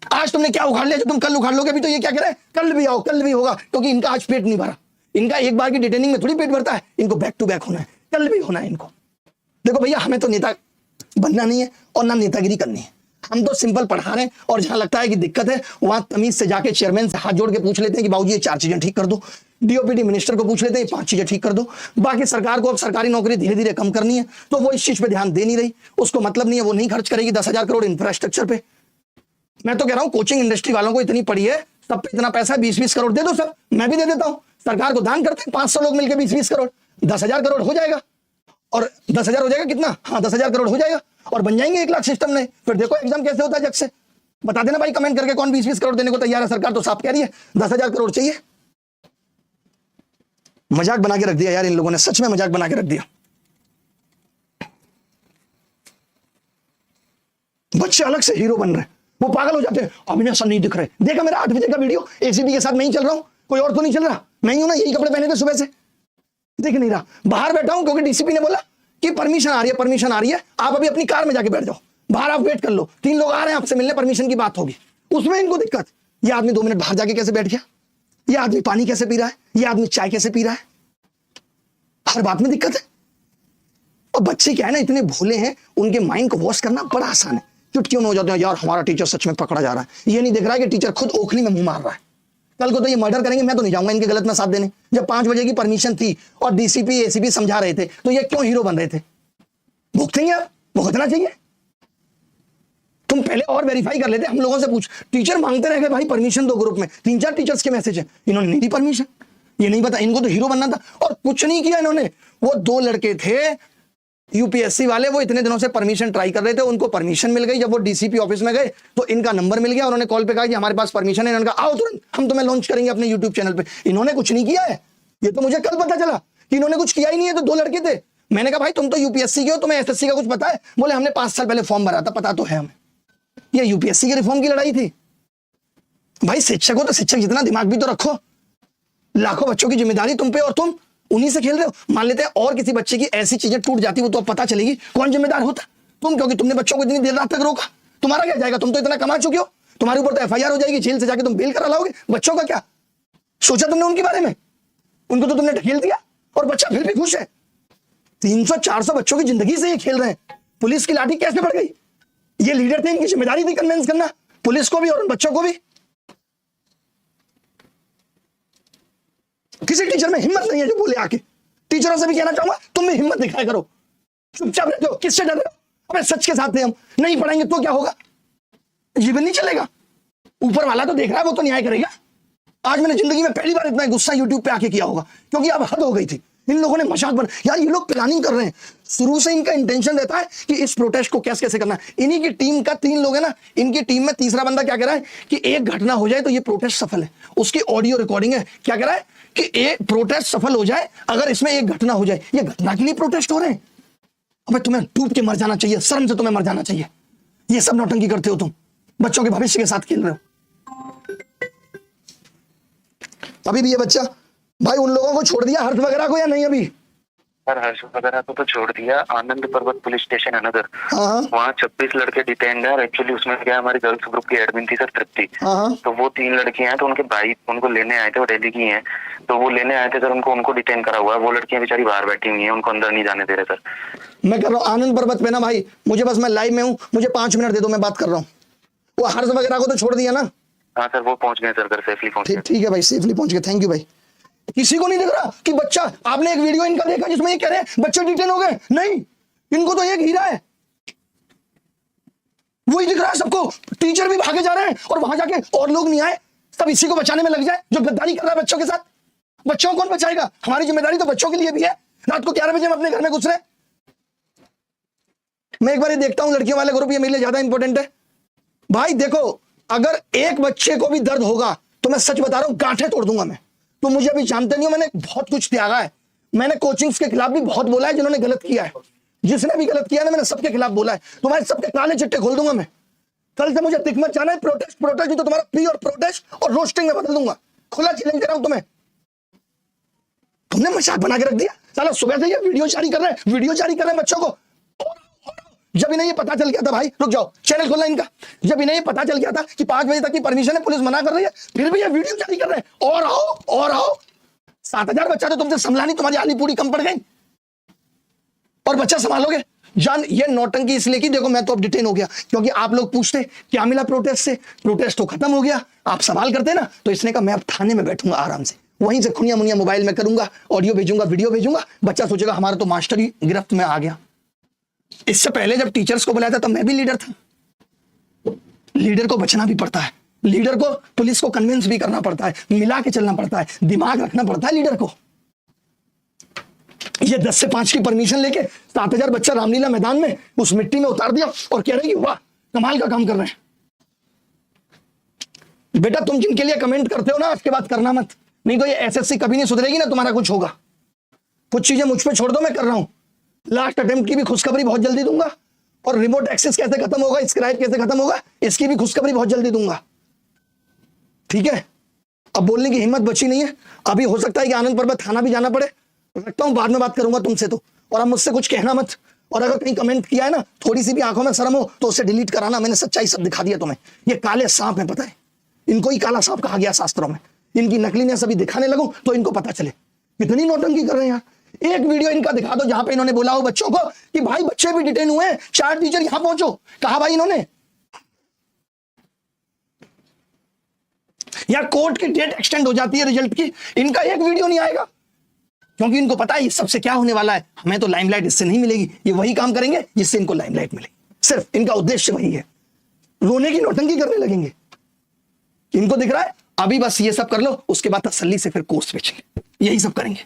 आज तुमने क्या उखाड़ लिया जो तुम कल उखाड़ लोगे? अभी तो ये क्या कह रहे हैं, कल भी आओ, कल भी होगा, क्योंकि इनका आज पेट नहीं भरा। इनका एक बार की डिटेनिंग में थोड़ी पेट भरता है, इनको बैक टू बैक होना है, कल भी होना है इनको। देखो भैया, हमें तो नेता बनना नहीं है और ना नेतागिरी करनी है। हम तो सिंपल पढ़ा रहे हैं, और जहां लगता है कि दिक्कत है वहां तमीज से जाके चेयरमैन से हाथ जोड़ के पूछ लेते हैं कि बाबूजी ये 4 चीजें ठीक कर दो। DOPD मिनिस्टर को पूछ लेते हैं 5 चीजें ठीक कर दो। बाकी सरकार को अब सरकारी नौकरी धीरे धीरे कम करनी है, तो वो इस चीज पे ध्यान दे नहीं रही। उसको मतलब नहीं है, वो नहीं खर्च करेगी 10,000 करोड़ इंफ्रास्ट्रक्चर पे। मैं तो कह रहा हूं कोचिंग इंडस्ट्री वालों को इतनी पड़ी है, सब पे इतना पैसा 20-20 करोड़ दे दो सब। मैं भी दे देता हूं, सरकार को दान करते हैं 500 लोग मिलकर 20-20 करोड़, 10,000 करोड़ हो जाएगा। और 10,000 हो जाएगा कितना? हाँ 10,000 करोड़ हो जाएगा, और बन जाएंगे 1 लाख सिस्टम में। फिर देखो एग्जाम कैसे होता है जग से। बता देना भाई कमेंट करके कौन 20-20 करोड़ देने को तैयार है। सरकार तो साफ कह रही है 10,000 करोड़ चाहिए। मजाक बना के रख दिया यार इन लोगों ने, सच में मजाक बना के रख दिया। बच्चे अलग से हीरो बन रहे हैं, वो पागल हो जाते हैं। अभिनय सर नहीं दिख रहे। देखा मेरा 8 बजे का वीडियो, ACP के साथ मैं ही चल रहा हूं, कोई और तो नहीं चल रहा। मैं ही हूं ना, यही कपड़े पहने थे सुबह से, दिख नहीं रहा। बाहर बैठा हूं क्योंकि DCP ने बोला कि परमिशन आ रही है, परमिशन आ रही है, आप अभी अपनी कार में जाके बैठ जाओ, बाहर आप वेट कर लो, 3 लोग आ रहे हैं आपसे मिलने, परमिशन की बात होगी। उसमें इनको दिक्कत, ये आदमी 2 मिनट बाहर जाके कैसे बैठ गया, ये आदमी पानी कैसे पी रहा है, ये आदमी चाय कैसे पी रहा है, हर बात में दिक्कत है। और बच्चे क्या है ना, इतने भोले हैं, उनके माइंड को वॉश करना बड़ा आसान है। चुटकियों में हो जाते हैं यार हमारा टीचर सच में पकड़ा जा रहा है। ये नहीं दिख रहा है कि टीचर खुद ओखली में मुंह मार रहा है। कल को तो ये मर्डर करेंगे, मैं तो नहीं जाऊंगा इनके गलत में साथ देने। जब 5 बजे की परमिशन थी और DCP ACP समझा रहे थे, तो ये क्यों हीरो बन रहे थे? भुगतेंगे आप, भुगतना चाहिए। तुम पहले और वेरीफाई कर लेते, हम लोगों से पूछ। टीचर मांगते रह गए भाई परमिशन दो, ग्रुप में 3-4 टीचर्स के मैसेज है, इन्होंने नहीं दी परमिशन। ये नहीं पता इनको तो हीरो बनना था, और कुछ नहीं किया इन्होंने। वो 2 लड़के थे UPSC वाले, वो इतने दिनों से परमिशन ट्राई कर रहे थे, उनको परमिशन मिल गई। जब वो DCP ऑफिस में गए तो इनका नंबर मिल गया, उन्होंने कॉल पे कहा कि हमारे पास परमिशन है। इन्होंने कहा आओ तुरंत, हम तुम्हें लॉन्च करेंगे अपने YouTube चैनल पे। इन्होंने कुछ नहीं किया है, ये तो मुझे कल पता चला कि इन्होंने कुछ किया ही नहीं है। तो 2 लड़के थे, मैंने कहा भाई तुम तो यूपीएससी के हो, तुम्हें एसएससी का कुछ पता है? बोले हमने 5 साल पहले फॉर्म भरा था। पता तो है हमें। ये यूपीएससी के रिफॉर्म की लड़ाई थी। भाई शिक्षक हो तो शिक्षक जितना दिमाग भी तो रखो। लाखों बच्चों की जिम्मेदारी तुम पे और तुम उन्हीं से खेल रहे हो। मान लेते हैं और किसी बच्चे की ऐसी चीजें टूट जाती, वो तो अब पता चलेगी कौन जिम्मेदार होता? तुम, क्योंकि तुमने बच्चों को इतनी देर रात तक रोका। तुम्हारा क्या जाएगा? तुम तो इतना कमा चुके हो, तुम्हारे ऊपर तो एफआईआर हो जाएगी, जेल से जाके तुम बेल करा लाओगे। बच्चों का क्या सोचा तुमने उनके बारे में? उनको तो तुमने ढकेल दिया और बच्चा फिर भी खुश है। 300-400 बच्चों की जिंदगी से ये खेल रहे हैं। पुलिस की लाठी कैसे पड़ गई? ये लीडर थे, इनकी जिम्मेदारी थी कन्विंस करना पुलिस को भी और उन बच्चों को भी। किसी टीचर में हिम्मत नहीं है जो बोले आके। टीचरों से भी कहना चाहूंगा तुम भी हिम्मत दिखाया करो। चुपचाप रहते हो, किससे डर रहे हो? अबे सच के साथ थे हम, नहीं पढ़ेंगे तो क्या होगा? जीवन नहीं चलेगा। ऊपर वाला तो देख रहा है, वो तो न्याय करेगा। आज मैंने जिंदगी में पहली बार इतना गुस्सा यूट्यूब पे आके किया होगा, क्योंकि अब हद हो गई थी। इन लोगों ने मजाक बना, यार ये लोग प्लानिंग कर रहे हैं। शुरू से इनका इंटेंशन रहता है कि इस प्रोटेस्ट को कैसे कैसे करना है। इन्हीं की टीम का 3 लोग है ना, इनकी टीम में तीसरा बंदा क्या कह रहा है कि एक घटना हो जाए तो ये प्रोटेस्ट सफल है। उसकी ऑडियो रिकॉर्डिंग है। क्या कह रहा है कि एक प्रोटेस्ट सफल हो जाए अगर इसमें एक घटना हो जाए। ये घटना के लिए प्रोटेस्ट हो रहे हैं। अबे तुम्हें डूब के मर जाना चाहिए, शर्म से तुम्हें मर जाना चाहिए। ये सब नौटंकी करते हो तुम, बच्चों के भविष्य के साथ खेल रहे हो। अभी भी ये बच्चा, भाई उन लोगों को छोड़ दिया हर्ष वगैरह को या नहीं? अभी सर हर्ष वगैरह को तो छोड़ दिया। आनंद पर्वत पुलिस स्टेशन है नगर, हाँ वहाँ 26 लड़के डिटेन्ड है। एक्चुअली उसमें क्या हमारी गर्ल्स ग्रुप की एडमिन थी सर तृप्ति, हाँ तो वो 3 लड़कियां हैं, तो उनके भाई उनको लेने आए थे, वो दिल्ली की हैं, तो वो लेने आए थे सर। उनको डिटेन करा हुआ है। वो लड़कियां बेचारी बाहर बैठी हुई हैं, उनको अंदर नहीं जाने दे रहे सर। मैं कर रहा हूँ आनंद पर्वत पे ना भाई, मुझे बस, मैं लाइव में हूँ, मुझे 5 मिनट दे दो, मैं बात कर रहा हूँ। वो हर्ष वगैरह को तो छोड़ दिया ना? हाँ सर, वो पहुंच गए सर, घर सेफली पहुंच गए। ठीक है भाई, सेफली पहुंच गए, थैंक यू भाई। किसी को नहीं दिख रहा कि बच्चा, आपने एक वीडियो इनका देखा जिसमें ये कह रहे हैं बच्चे डिटेन हो गए? नहीं, इनको तो एक हीरा है, वही दिख रहा है सबको। टीचर भी भागे जा रहे हैं और वहां जाके और लोग नहीं आए, सब इसी को बचाने में लग जाए जो गद्दारी कर रहा है बच्चों के साथ। बच्चों को कौन बचाएगा? हमारी जिम्मेदारी तो बच्चों के लिए भी है। रात को 11 बजे हम अपने घर में घुस रहे। मैं एक बार ये देखता हूं लड़कियों वाले ग्रुप, ये मेरे लिए ज्यादा इंपॉर्टेंट है। भाई देखो, अगर एक बच्चे को भी दर्द होगा तो मैं सच बता रहा हूं, गांठें तोड़ दूंगा मैं। तो मुझे अभी जानते नहीं हो, मैंने बहुत कुछ त्यागा है। मैंने कोचिंग्स के खिलाफ भी बहुत बोला है, जिन्होंने गलत किया है। जिसने भी गलत किया है ना, मैंने सबके खिलाफ बोला है। तुम्हारे सबके काले चिट्टे खोल दूंगा मैं। कल से मुझे दिख मत जाना है, प्रोटेस्ट नहीं तो तुम्हारा प्री और प्रोटेस्ट और रोस्टिंग में बदल दूंगा। खुला चैलेंज कर रहा हूं तुम्हें। तुमने मजाक बना के रख दिया। चलो सुबह से ये वीडियो जारी कर रहे हैं बच्चों को। जब इन्हें ये पता चल गया था, भाई रुक जाओ, चैनल खोलना इनका। जब इन्हें ये पता चल गया था कि 5 बजे तक की परमिशन है, पुलिस मना कर रही है, फिर भी ये वीडियो जारी कर रहे हैं। और आओ 7000 बच्चा तो तुमसे संभला नहीं, तुम्हारी आली पूरी कम पड़ गई। और बच्चा संभालोगे? जान, ये नौटंकी इसलिए की, देखो मैं तो अब डिटेन हो गया, क्योंकि आप लोग पूछते क्या मिला प्रोटेस्ट से। प्रोटेस्ट तो खत्म हो गया, आप सवाल करते ना, तो इसने कहा मैं अब थाने में बैठूंगा आराम से, वहीं से खुनिया मुनिया मोबाइल में करूंगा, ऑडियो भेजूंगा, वीडियो भेजूंगा। बच्चा सोचेगा हमारा तो मास्टर ही गिरफ्त में आ गया। इससे पहले जब टीचर्स को बुलाया था तब मैं भी लीडर था। लीडर को बचना भी पड़ता है, लीडर को पुलिस को कन्विंस भी करना पड़ता है, मिला के चलना पड़ता है, दिमाग रखना पड़ता है लीडर को। ये 10 से 5 की परमिशन लेके 7000 बच्चा रामलीला मैदान में उस मिट्टी में उतार दिया और कह रहे हैं वाह कमाल का काम कर रहे हैं। बेटा तुम जिनके लिए कमेंट करते हो ना, आज के बाद करना मत, नहीं तो ये एसएससी कभी नहीं सुधरेगी ना, तुम्हारा कुछ होगा। कुछ चीजें मुझ पे छोड़ दो, मैं कर रहा हूं। लास्ट अटेम्प्ट की भी खुशखबरी बहुत जल्दी दूंगा, और रिमोट एक्सेस कैसे खत्म होगा, स्क्राइब कैसे खत्म होगा, इसकी भी खुशखबरी बहुत जल्दी दूंगा। ठीक है, अब बोलने की हिम्मत बची नहीं है। अभी हो सकता है कि आनंद पर्वत थाना भी जाना पड़े, रखता हूं, बाद में बात करूंगा तुमसे तो। और अब मुझसे कुछ कहना मत, और अगर कहीं कमेंट किया है ना, थोड़ी सी भी आंखों में शर्म हो तो उसे डिलीट कराना। मैंने सच्चाई सब दिखा दिया तुम्हें। ये काले सांप है, पता है, इनको ही काला सांप कहा गया शास्त्रों में। इनकी नकलीनेस अभी दिखाने लगूं तो इनको पता चले कितनी नौटंकी कर रहे हैं यार। एक वीडियो इनका दिखा दो जहां पे इन्होंने बोला हो बच्चों को कि भाई बच्चे भी डिटेन हुए हैं, 4 टीचर यहां पहुंचो। कहा भाई इन्होंने? या कोर्ट की डेट एक्सटेंड हो जाती है रिजल्ट की, इनका एक वीडियो नहीं आएगा, क्योंकि इनको पता है इस सबसे क्या होने वाला है। हमें तो लाइमलाइट इससे नहीं मिलेगी, ये वही काम करेंगे जिससे इनको लाइमलाइट मिलेगी। सिर्फ इनका उद्देश्य वही है, रोने की नौटंकी करने लगेंगे। इनको दिख रहा है अभी बस ये सब कर लो, उसके बाद तसल्ली से फिर कोर्स बेचेंगे, यही सब करेंगे।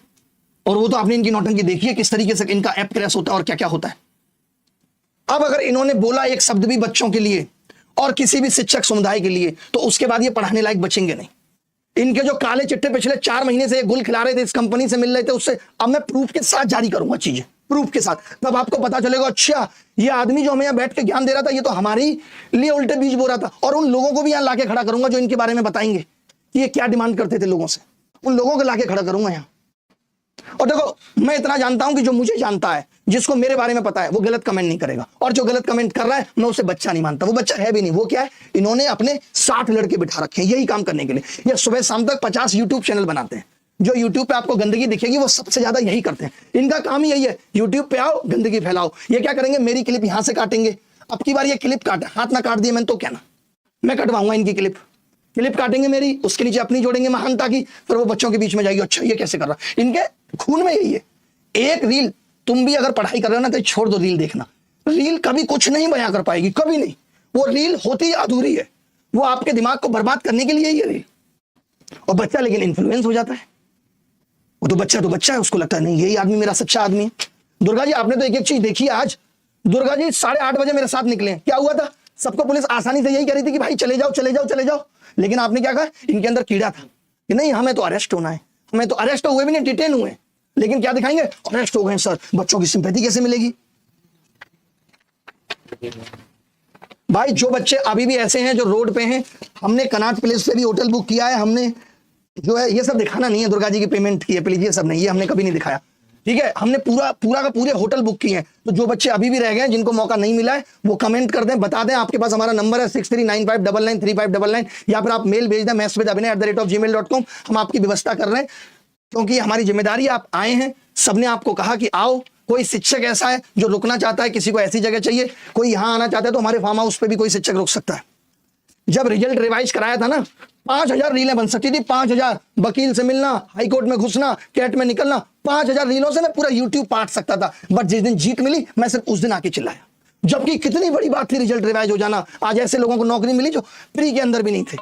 और वो तो आपने इनकी नौटंकी देखी है किस तरीके से इनका ऐप क्रैश होता है और क्या क्या होता है। अब अगर इन्होंने बोला एक शब्द भी बच्चों के लिए और किसी भी शिक्षक समुदाय के लिए, तो उसके बाद ये पढ़ाने लायक बचेंगे नहीं। इनके जो काले चिट्टे पिछले 4 महीने से गुल खिला रहे थे, इस कंपनी से मिल रहे थे, उससे अब मैं प्रूफ के साथ जारी करूंगा चीजें। प्रूफ के साथ, तब आपको पता चलेगा अच्छा ये आदमी जो हमें यहाँ बैठ के ज्ञान दे रहा था ये तो हमारी लिए उल्टे बीज बो रहा था। और उन लोगों को भी यहाँ लाके खड़ा करूंगा जो इनके बारे में बताएंगे कि ये क्या डिमांड करते थे लोगों से, उन लोगों को लाके खड़ा करूंगा यहाँ। और देखो मैं इतना जानता हूं कि जो मुझे जानता है, जिसको मेरे बारे में पता है, वो गलत कमेंट नहीं करेगा, और जो गलत कमेंट कर रहा है मैं उसे बच्चा नहीं मानता। वो बच्चा है भी नहीं, वो क्या है, इन्होंने अपने 60 लड़के बिठा रखे हैं यही काम करने के लिए। ये सुबह शाम तक 50 यूट्यूब चैनल बनाते हैं, जो यूट्यूब पे आपको गंदगी दिखेगी वो सबसे ज्यादा यही करते हैं। इनका काम ही यही है, यूट्यूब पे आओ गंदगी फैलाओ। ये क्या करेंगे, मेरी क्लिप यहां से काटेंगे, अब की बार ये क्लिप काटे, हाथ ना काट दिए मैंने तो क्या ना, मैं कटवाऊंगा इनकी क्लिप काटेंगे मेरी, उसके नीचे अपनी जोड़ेंगे महानता की, फिर वो बच्चों के बीच में जाएगी अच्छा ये कैसे कर रहा है। इनके खून में यही है। एक रील, तुम भी अगर पढ़ाई कर रहे हो ना तो छोड़ दो रील देखना, रील कभी कुछ नहीं बयां कर पाएगी, कभी नहीं। वो रील होती अधूरी है, वो आपके दिमाग को बर्बाद करने के लिए ही है रील। और बच्चा लेकिन इन्फ्लुएंस हो जाता है, वो तो बच्चा है, उसको लगता है नहीं यही आदमी मेरा सच्चा आदमी है। दुर्गा जी आपने तो एक एक चीज देखी है आज। दुर्गा जी 8:30 बजे मेरे साथ निकले, क्या हुआ था, सबको पुलिस आसानी से यही कह रही थी कि भाई चले जाओ, लेकिन आपने क्या कहा, इनके अंदर कीड़ा था कि नहीं हमें तो अरेस्ट होना है, हमें तो अरेस्ट हुए भी नहीं, डिटेन हुए, लेकिन क्या दिखाएंगे, अरेस्ट हो गए सर। बच्चों की सिंपैथी कैसे मिलेगी भाई। जो बच्चे अभी भी ऐसे हैं जो रोड पे हैं, हमने कनॉट प्लेस पे भी होटल बुक किया है, हमने जो है ये सब दिखाना नहीं है, दुर्गा जी की पेमेंट की है प्लीज, ये सब नहीं, ये हमने कभी नहीं दिखाया, ठीक है। हमने पूरा का पूरे होटल बुक किए हैं। तो जो बच्चे अभी भी रह गए, जिनको मौका नहीं मिला है, वो कमेंट कर दें, बता दें। आपके पास हमारा नंबर है 6395993599, या फिर आप मेल भेज दें messwithAbhinay@gmail.com, हम आपकी व्यवस्था कर रहे हैं, क्योंकि हमारी जिम्मेदारी। आप आए हैं, सबने आपको कहा कि आओ। कोई शिक्षक ऐसा है जो रुकना चाहता है, किसी को ऐसी जगह चाहिए, कोई यहां आना चाहता है, तो हमारे फार्म हाउस पे भी कोई शिक्षक रुक सकता है। जब रिजल्ट रिवाइज कराया था ना, 5000 रीलें बन सकती थी, 5000। वकील से मिलना, हाईकोर्ट में घुसना, कैट में निकलना, 5000 रीलों से मैं पूरा यूट्यूब पाट सकता था। बट जिस दिन जीत मिली, मैं सिर्फ उस दिन आके चिल्लाया, जबकि कितनी बड़ी बात थी रिजल्ट रिवाइज हो जाना। आज ऐसे लोगों को नौकरी मिली जो प्री के अंदर भी नहीं थे।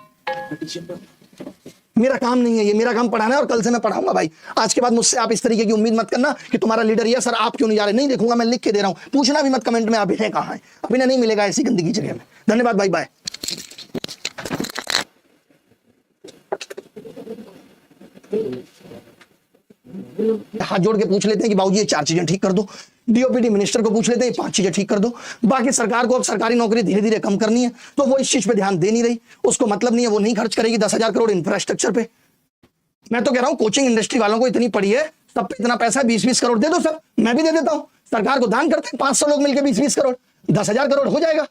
मेरा काम नहीं है ये, मेरा काम पढ़ाना है, और कल से मैं पढ़ाऊंगा भाई। आज के बाद मुझसे आप इस तरीके की उम्मीद मत करना कि तुम्हारा लीडर ये सर आप क्यों नहीं जा रहे, नहीं देखूंगा, मैं लिख के दे रहा हूं। पूछना भी मत कमेंट में अभिनय कहां है, अभिनय नहीं मिलेगा ऐसी गंदगी जगह में। धन्यवाद भाई, बाय। हाथ जोड़ के पूछ लेते हैं कि बाबूजी ये 4 चीजें ठीक कर दो, डीओपीटी मिनिस्टर को पूछ लेते हैं 5 चीजें ठीक कर दो। बाकी सरकार को अब सरकारी नौकरी धीरे धीरे कम करनी है, तो वो इस चीज पे ध्यान दे नहीं रही, उसको मतलब नहीं है, वो नहीं खर्च करेगी 10,000 करोड़ इंफ्रास्ट्रक्चर पे। मैं तो कह रहा हूं कोचिंग इंडस्ट्री वालों को इतनी पड़ी है, सब पे इतना पैसा 20-20 करोड़ दे दो सर, मैं भी दे देता हूं। सरकार को दान करते हैं 500 लोग मिलकर 20-20 करोड़, 10,000 करोड़ हो जाएगा।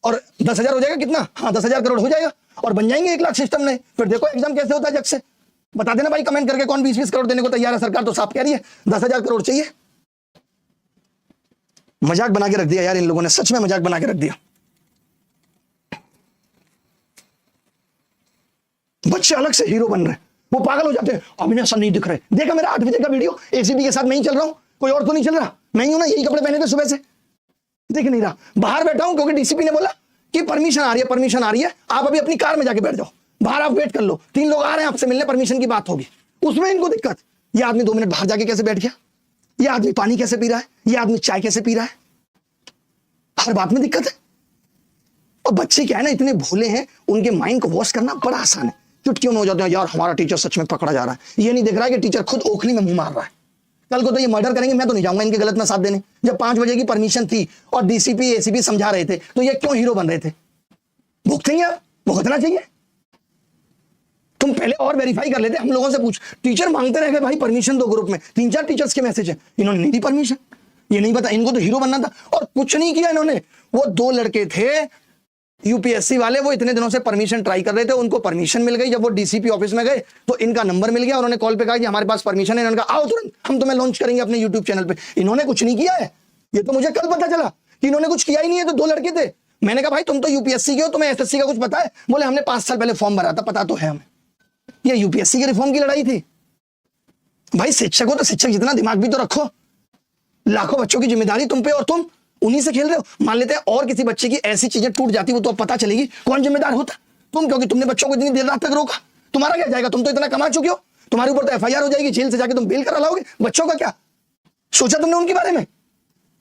और 10,000 हो जाएगा कितना, हाँ 10,000 करोड़ हो जाएगा, और बन जाएंगे 1 लाख सिस्टम में। फिर देखो एग्जाम कैसे होता है जग से। बता देना भाई कमेंट करके कौन 20-20 करोड़ देने को तैयार है। सरकार तो साफ कह रही है 10,000 करोड़ चाहिए। मजाक बना के रख दिया यार इन लोगों ने, सच में मजाक बना के रख दिया। बच्चे अलग से हीरो बन रहे हैं, वो पागल हो जाते हैं, अभिनय सर नहीं दिख रहे। देखा मेरा 8 बजे का वीडियो, एसीपी के साथ मैं ही चल रहा हूं, कोई और तो नहीं चल रहा, मैं ही हूं ना, यही कपड़े पहने थे सुबह से, दिख नहीं रहा। बाहर बैठा हूं क्योंकि डीसीपी ने बोला कि परमिशन आ रही है, आप अभी अपनी कार में जाके बैठ जाओ, बाहर आप वेट कर लो, 3 लोग आ रहे हैं आपसे मिलने, परमिशन की बात होगी। उसमें इनको दिक्कत, ये आदमी 2 मिनट बाहर जाके कैसे बैठ गया, ये आदमी पानी कैसे पी रहा है, ये आदमी चाय कैसे पी रहा है, हर बात में दिक्कत है। और बच्चे क्या है ना, इतने भोले हैं, उनके माइंड को वॉश करना बड़ा आसान है। चुटकियों में हो जाते हैं यार हमारा टीचर सच में पकड़ा जा रहा है, ये नहीं देख रहा है कि टीचर खुद ओखली में मुंह मार रहा है। कल को तो ये मर्डर करेंगे, मैं तो नहीं जाऊंगा इनके गलत में साथ देने। जब 5 बजे की परमिशन थी और डीसीपी एसीपी समझा रहे थे, तो ये क्यों हीरो बन रहे थे। भुगतेंगे आप, भुगतना चाहिए। तुम पहले और वेरीफाई कर लेते, हम लोगों से पूछ, टीचर मांगते रह गए भाई परमिशन दो, ग्रुप में 3-4 टीचर्स के मैसेज है, इन्होंने नहीं दी परमिशन। ये नहीं पता इनको तो हीरो बनना था, और कुछ नहीं किया इन्होंने। वो 2 लड़के थे यूपीएससी वाले, वो इतने दिनों से परमिशन ट्राई कर रहे थे, उनको परमिशन मिल गई। जब वो डीसीपी ऑफिस में गए तो इनका नंबर मिल गया, उन्होंने कॉल पे कहा कि हमारे पास परमिशन है। इन्होंने कहा आओ तुरंत, हम तुम्हें लॉन्च करेंगे अपने यूट्यूब चैनल पे। इन्होंने कुछ नहीं किया है, ये तो मुझे कल पता चला कि इन्होंने कुछ किया ही नहीं है। तो 2 लड़के थे, मैंने कहा भाई तुम तो यूपीएससी के हो, तुम्हें एसएससी का कुछ पता है? बोले हमने 5 साल पहले फॉर्म भरा था, पता तो है हमें। ये यूपीएससी के रिफॉर्म की लड़ाई थी भाई। शिक्षक हो तो शिक्षक जितना दिमाग भी तो रखो, लाखों बच्चों की जिम्मेदारी तुम पे, और तुम उन्हीं से खेल रहे हो। मान लेते हैं और किसी बच्चे की ऐसी चीजें टूट जाती, वो तो अब पता चलेगी कौन जिम्मेदार होता, तुम, क्योंकि तुमने बच्चों को इतनी देर रात तक रोका। तुम्हारा क्या जाएगा, तुम तो इतना कमा चुके हो, तुम्हारे ऊपर तो एफआईआर हो जाएगी, जेल से जाके तुम बेल करा लाओगे। बच्चों का क्या सोचा तुमने उनके बारे में?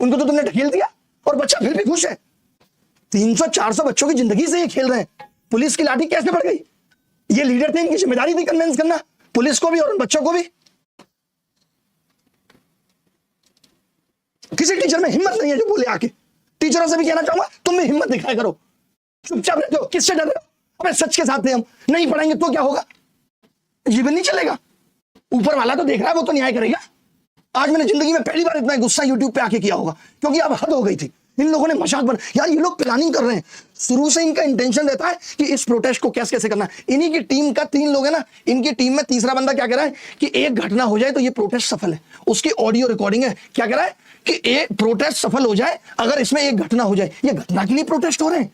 उनको तो तुमने ढकेल दिया, और बच्चा फिर भी खुश है। 300-400 बच्चों की जिंदगी से ये खेल रहे हैं। पुलिस की लाठी कैसे पड़ गई? ये लीडर थे, इनकी जिम्मेदारी थी कन्विंस करना पुलिस को भी और उन बच्चों को भी। किसी टीचर में हिम्मत नहीं है जो बोले आके। टीचरों से भी कहना चाहूंगा तुम भी हिम्मत दिखाया करो। चुपचाप रहते हो, किससे डर रहे हो? अबे सच के साथ थे हम, नहीं पढ़ाएंगे तो क्या होगा? जीवन नहीं चलेगा। ऊपर वाला तो देख रहा है, वो तो न्याय करेगा। आज मैंने जिंदगी में पहली बार इतना गुस्सा यूट्यूब पे आके किया होगा, क्योंकि अब हद हो गई थी। इन लोगों ने मजाक बना, यार ये लोग प्लानिंग कर रहे हैं। शुरू से इनका इंटेंशन रहता है कि इस प्रोटेस्ट को कैसे कैसे करना है। इन्हीं की टीम का 3 लोग है ना, इनकी टीम में तीसरा बंदा क्या कह रहा है कि एक घटना हो जाए तो ये प्रोटेस्ट सफल है। उसकी ऑडियो रिकॉर्डिंग है, क्या कह रहा है कि एक प्रोटेस्ट सफल हो जाए अगर इसमें एक घटना हो जाए। ये घटना के लिए प्रोटेस्ट हो रहे हैं।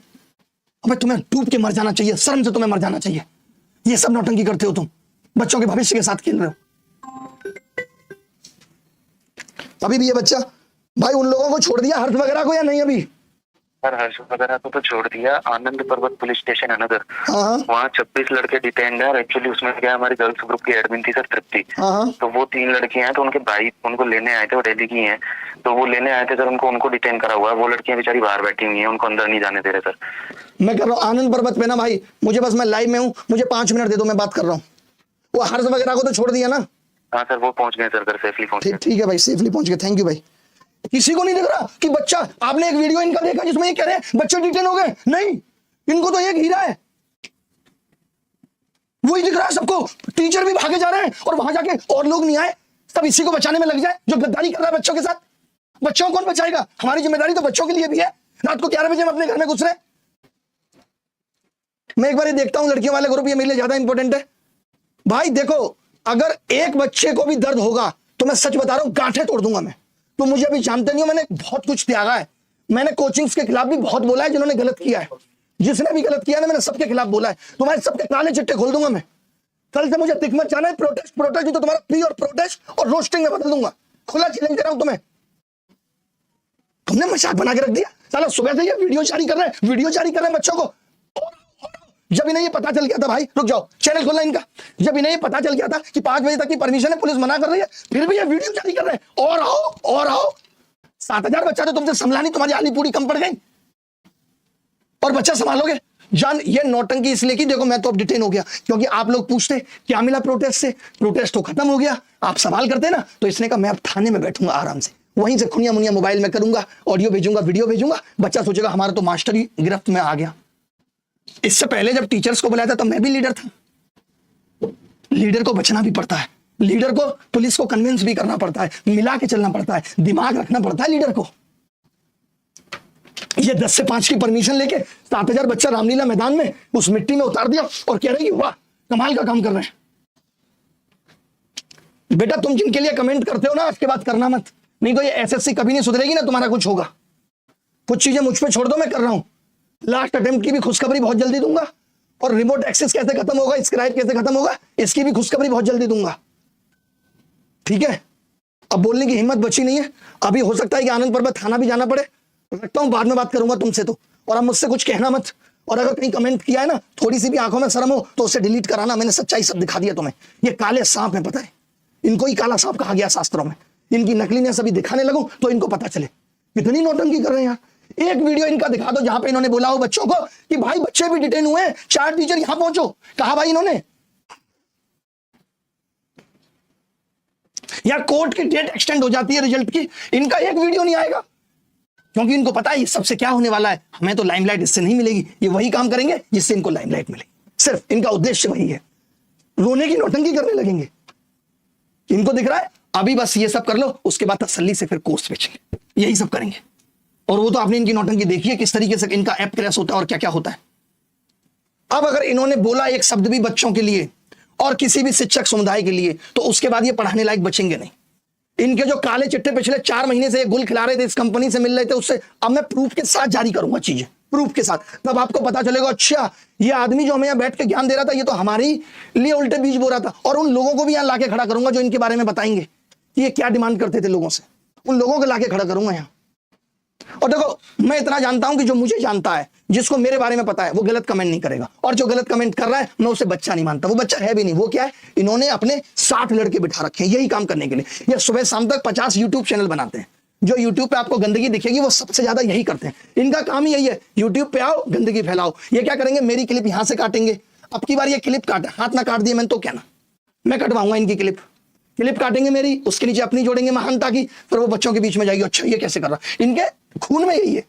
अबे तुम्हें डूब के मर जाना चाहिए, शर्म से तुम्हें मर जाना चाहिए। ये सब नौटंकी करते हो तुम, बच्चों के भविष्य के साथ खेल रहे हो। अभी भी ये बच्चा भाई उन लोगों को छोड़ दिया, हर्ष वगैरह को, या नहीं अभी? सर हर्ष वगैरह को तो छोड़ दिया। आनंद पर्वत पुलिस स्टेशन है नगर, हाँ वहाँ 26 लड़के डिटेन्ड है। और एक्चुअली उसमें क्या है, हमारी गर्ल्स ग्रुप की एडमिन थी सर तृप्ति, हाँ तो वो 3 लड़कियां हैं। तो उनके भाई उनको लेने आए थे, वो दिल्ली की हैं, तो वो लेने आए थे सर। उनको डिटेन करा हुआ है। वो लड़कियां बेचारी बाहर बैठी हुई हैं, उनको अंदर नहीं जाने दे रहे सर। मैं कर रहा हूँ आनंद पर्वत पे ना भाई, मुझे बस, मैं लाइव में हूँ, मुझे 5 मिनट दे दो, मैं बात कर रहा हूँ। वो हर्ष वगैरह को तो छोड़ दिया ना? हाँ सर वो पहुंच गए सर, घर सेफली पहुंच गए। ठीक है भाई, सेफली पहुंच गए, थैंक यू भाई। किसी को नहीं दिख रहा कि बच्चा, आपने एक वीडियो इनका देखा जिसमें ये कह रहे हैं बच्चे डिटेन हो गए? नहीं, इनको तो एक हीरा है, वही दिख रहा है सबको। टीचर भी भागे जा रहे हैं और वहां जाके और लोग नहीं आए, सब इसी को बचाने में लग जाए जो गद्दारी कर रहा है बच्चों के साथ। बच्चों को कौन बचाएगा? हमारी जिम्मेदारी तो बच्चों के लिए भी है। रात को 11 बजे हम अपने घर में घुस रहे। मैं एक बार ये देखता हूं लड़कियों वाले ग्रुप, ये मेरे लिए ज्यादा इंपॉर्टेंट है भाई। देखो, अगर एक बच्चे को भी दर्द होगा तो मैं सच बता रहा हूं, गांठें तोड़ दूंगा मैं। तो मुझे अभी जानते नहीं हो, मैंने बहुत कुछ त्यागा है। मैंने कोचिंग्स के खिलाफ भी बहुत बोला है, जिन्होंने गलत किया है। जिसने भी गलत किया ना, मैंने सबके खिलाफ बोला है। तुम्हारे सबके काले चिट्टे खोल दूंगा मैं। कल से मुझे दिख मत जाना है, प्रोटेस्ट प्रोटेस्ट, तो तुम्हारा प्री और प्रोटेस्ट और रोस्टिंग में बदल दूंगा। खुला चैलेंज कर रहा हूं तुम्हें। तुमने मजाक बना के रख दिया। चलो सुबह से ये वीडियो जारी कर रहे हैं बच्चों को। जब इन्हें ये पता चल गया था, भाई रुक जाओ, चैनल खोलना इनका। जब इन्हें ये पता चल गया था कि 5 बजे तक की परमिशन है, पुलिस मना कर रही है, फिर भी ये वीडियो जारी कर रहे हैं। और आओ 7000 बच्चा तो तुमसे संभला नहीं, तुम्हारी आली पूरी कम पड़ गई। और बच्चा संभालोगे? जान, ये नौटंकी इसलिए की, देखो मैं तो अब डिटेन हो गया, क्योंकि आप लोग पूछते क्या मिला प्रोटेस्ट से। प्रोटेस्ट तो खत्म हो गया, आप सवाल करते ना, तो इसने कहा मैं अब थाने में बैठूंगा आराम से, वहीं से खुनिया मुनिया मोबाइल में करूंगा, ऑडियो भेजूंगा, वीडियो भेजूंगा। बच्चा सोचेगा हमारा तो मास्टर ही गिरफ्त में आ गया। इससे पहले जब टीचर्स को बुलाया था तब मैं भी लीडर था। लीडर को बचना भी पड़ता है, लीडर को पुलिस को कन्विंस भी करना पड़ता है, मिला के चलना पड़ता है, दिमाग रखना पड़ता है लीडर को। ये 10 से 5 की परमिशन लेके 7000 बच्चा रामलीला मैदान में उस मिट्टी में उतार दिया और कह रहे कि वाह कमाल का काम कर रहे हैं। बेटा तुम जिनके लिए कमेंट करते हो ना, उसके बाद करना मत, नहीं तो ये एसएससी कभी नहीं सुधरेगी ना, तुम्हारा कुछ होगा। कुछ चीजें मुझ पे छोड़ दो, मैं कर रहा हूं। लास्ट अटेम्प्ट की भी खुशखबरी बहुत जल्दी दूंगा, और रिमोट एक्सेस कैसे खत्म होगा, स्क्राइब कैसे खत्म होगा, इसकी भी खुशखबरी बहुत जल्दी दूंगा। ठीक है, अब बोलने की हिम्मत बची नहीं है। अभी हो सकता है कि आनंद पर्वत थाना भी जाना पड़े, रखता हूं, बाद में बात करूंगा तुमसे तो। और अब मुझसे कुछ कहना मत, और अगर कहीं कमेंट किया है ना, थोड़ी सी भी आंखों में शर्म हो तो उसे डिलीट कराना। मैंने सच्चाई सब दिखा दिया तुम्हें। ये काले सांप है, पता है, इनको ही काला सांप कहा गया शास्त्रों में। इनकी नकलीनेस अभी दिखाने लगूं तो इनको पता चले कितनी नौटंकी कर रहे हैं यार। एक वीडियो इनका दिखा दो जहां पे इन्होंने बोला हो बच्चों को कि भाई बच्चे भी डिटेन हुए हैं, 4 टीचर यहां पहुंचो। कहा भाई इन्होंने, या कोर्ट की डेट एक्सटेंड हो जाती है रिजल्ट की, इनका एक वीडियो नहीं आएगा, क्योंकि इनको पता है सबसे क्या होने वाला है। हमें तो लाइमलाइट इससे नहीं मिलेगी, ये वही काम करेंगे जिससे इनको लाइमलाइट मिलेगी। सिर्फ इनका उद्देश्य वही है, रोने की नौटंकी करने लगेंगे। इनको दिख रहा है अभी बस ये सब कर लो, उसके बाद तसल्ली से फिर कोर्स बेचेंगे, यही सब करेंगे। और वो तो आपने इनकी नौटंकी देखी है किस तरीके से इनका ऐप क्रैश होता है और क्या क्या होता है। अब अगर इन्होंने बोला एक शब्द भी बच्चों के लिए और किसी भी शिक्षक समुदाय के लिए, तो उसके बाद ये पढ़ाने लायक बचेंगे नहीं। इनके जो काले चिट्टे पिछले 4 महीने से गुल खिला रहे थे, इस कंपनी से मिल रहे थे, उससे अब मैं प्रूफ के साथ जारी करूंगा चीजें, प्रूफ के साथ। तब आपको पता चलेगा अच्छा ये आदमी जो हमें यहाँ बैठ के ज्ञान दे रहा था, ये तो हमारे लिए उल्टे बीज बो रहा था। और उन लोगों को भी यहाँ लाके खड़ा करूंगा जो इनके बारे में बताएंगे कि ये क्या डिमांड करते थे लोगों से, उन लोगों को लाके खड़ा करूंगा यहाँ। और देखो मैं इतना जानता हूं कि जो मुझे जानता है, जिसको मेरे बारे में पता है, वो गलत कमेंट नहीं करेगा। और जो गलत कमेंट कर रहा है, मैं उसे बच्चा नहीं मानता। वो बच्चा है भी नहीं। वो क्या है, इन्होंने अपने 60 लड़के बिठा रखे हैं यही काम करने के लिए। ये सुबह शाम तक 50 यूट्यूब चैनल बनाते हैं। जो यूट्यूब पे आपको गंदगी दिखेगी वो सबसे ज्यादा यही करते हैं। इनका काम ही यही है, यूट्यूब पे आओ गंदगी फैलाओ। ये क्या करेंगे, मेरी क्लिप यहां से काटेंगे। अब की बार ये क्लिप काटे, हाथ ना काट दिए मैंने तो क्या ना, मैं कटवाऊंगा इनकी क्लिप, क्लिप काटेंगे मेरी, उसके नीचे अपनी जोड़ेंगे महानता की, फिर वो बच्चों के बीच में जाएगी, अच्छा ये कैसे कर रहा है। इनके खून में यही है।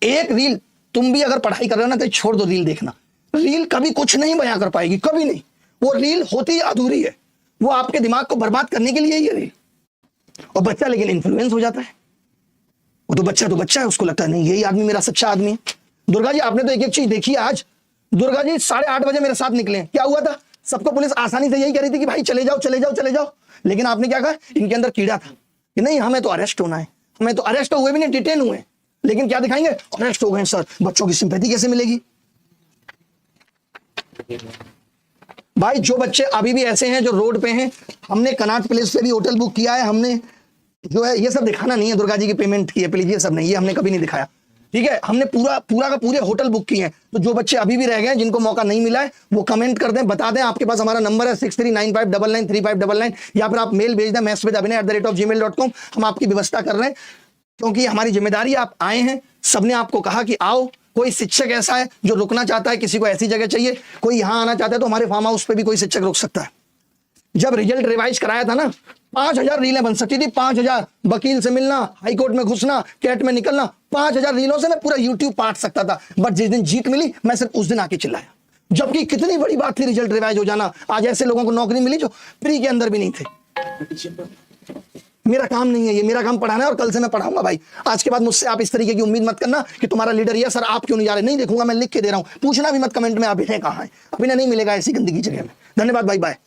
एक रील, तुम भी अगर पढ़ाई कर रहे हो ना तो छोड़ दो रील देखना। रील कभी कुछ नहीं बयां कर पाएगी, कभी नहीं। वो रील होती अधूरी है, वो आपके दिमाग को बर्बाद करने के लिए ही है रील। और बच्चा लेकिन इन्फ्लुएंस हो जाता है। वो तो बच्चा है, उसको लगता है नहीं यही आदमी मेरा सच्चा आदमी है। दुर्गा जी आपने तो एक एक चीज देखी है आज। दुर्गा जी 8:30 बजे मेरे साथ निकले, क्या हुआ था? सबको पुलिस आसानी से यही कह रही थी कि भाई चले जाओ चले जाओ चले जाओ, लेकिन आपने क्या कहा? इनके अंदर कीड़ा था कि नहीं हमें तो अरेस्ट होना है। हमें तो अरेस्ट हुए भी नहीं, डिटेन हुए, लेकिन क्या दिखाएंगे? अरेस्ट हो गए सर। बच्चों की सिंपैथी कैसे मिलेगी? भाई जो बच्चे अभी भी ऐसे हैं जो रोड पे हैं, हमने कनॉट प्लेस पे भी होटल बुक किया है, हमने जो है ये सब दिखाना नहीं है, दुर्गा जी की पेमेंट की है प्लीज, ये सब नहीं, ये हमने कभी नहीं दिखाया, ठीक है। हमने पूरा का पूरे होटल बुक किए हैं। तो जो बच्चे अभी भी रह गए, जिनको मौका नहीं मिला है, वो कमेंट कर दें, बता दें। आपके पास हमारा नंबर है 6395993599, या फिर आप मेल भेज दें mathswithabhinay@gmail.com। हम आपकी व्यवस्था कर रहे हैं, क्योंकि हमारी जिम्मेदारी, आप आए हैं, सबने आपको कहा कि आओ। कोई शिक्षक ऐसा है जो रुकना चाहता है, किसी को ऐसी जगह चाहिए, कोई यहां आना चाहता है, तो हमारे फार्म हाउस पे भी कोई शिक्षक रुक सकता है। जब रिजल्ट रिवाइज कराया था ना, 5000 रीलें बन सकती थी, 5000। वकील से मिलना, हाईकोर्ट में घुसना, कैट में निकलना, 5000 रीलों से मैं पूरा यूट्यूब पाट सकता था। बट जिस दिन जीत मिली, मैं सिर्फ उस दिन आके चिल्लाया, जबकि कितनी बड़ी बात थी रिजल्ट रिवाइज हो जाना। आज ऐसे लोगों को नौकरी मिली जो प्री के अंदर भी नहीं थे। मेरा काम नहीं है ये, मेरा काम पढ़ाना है, और कल से मैं पढ़ाऊंगा भाई। आज के बाद मुझसे आप इस तरीके की उम्मीद मत करना कि तुम्हारा लीडर ये सर आप क्यों नहीं जा रहे, नहीं देखूंगा, मैं लिख के दे रहा हूं। पूछना भी मत कमेंट में अभिनय कहाँ है, अभिनय नहीं मिलेगा ऐसी गंदगी जगह में। धन्यवाद भाई, बाय।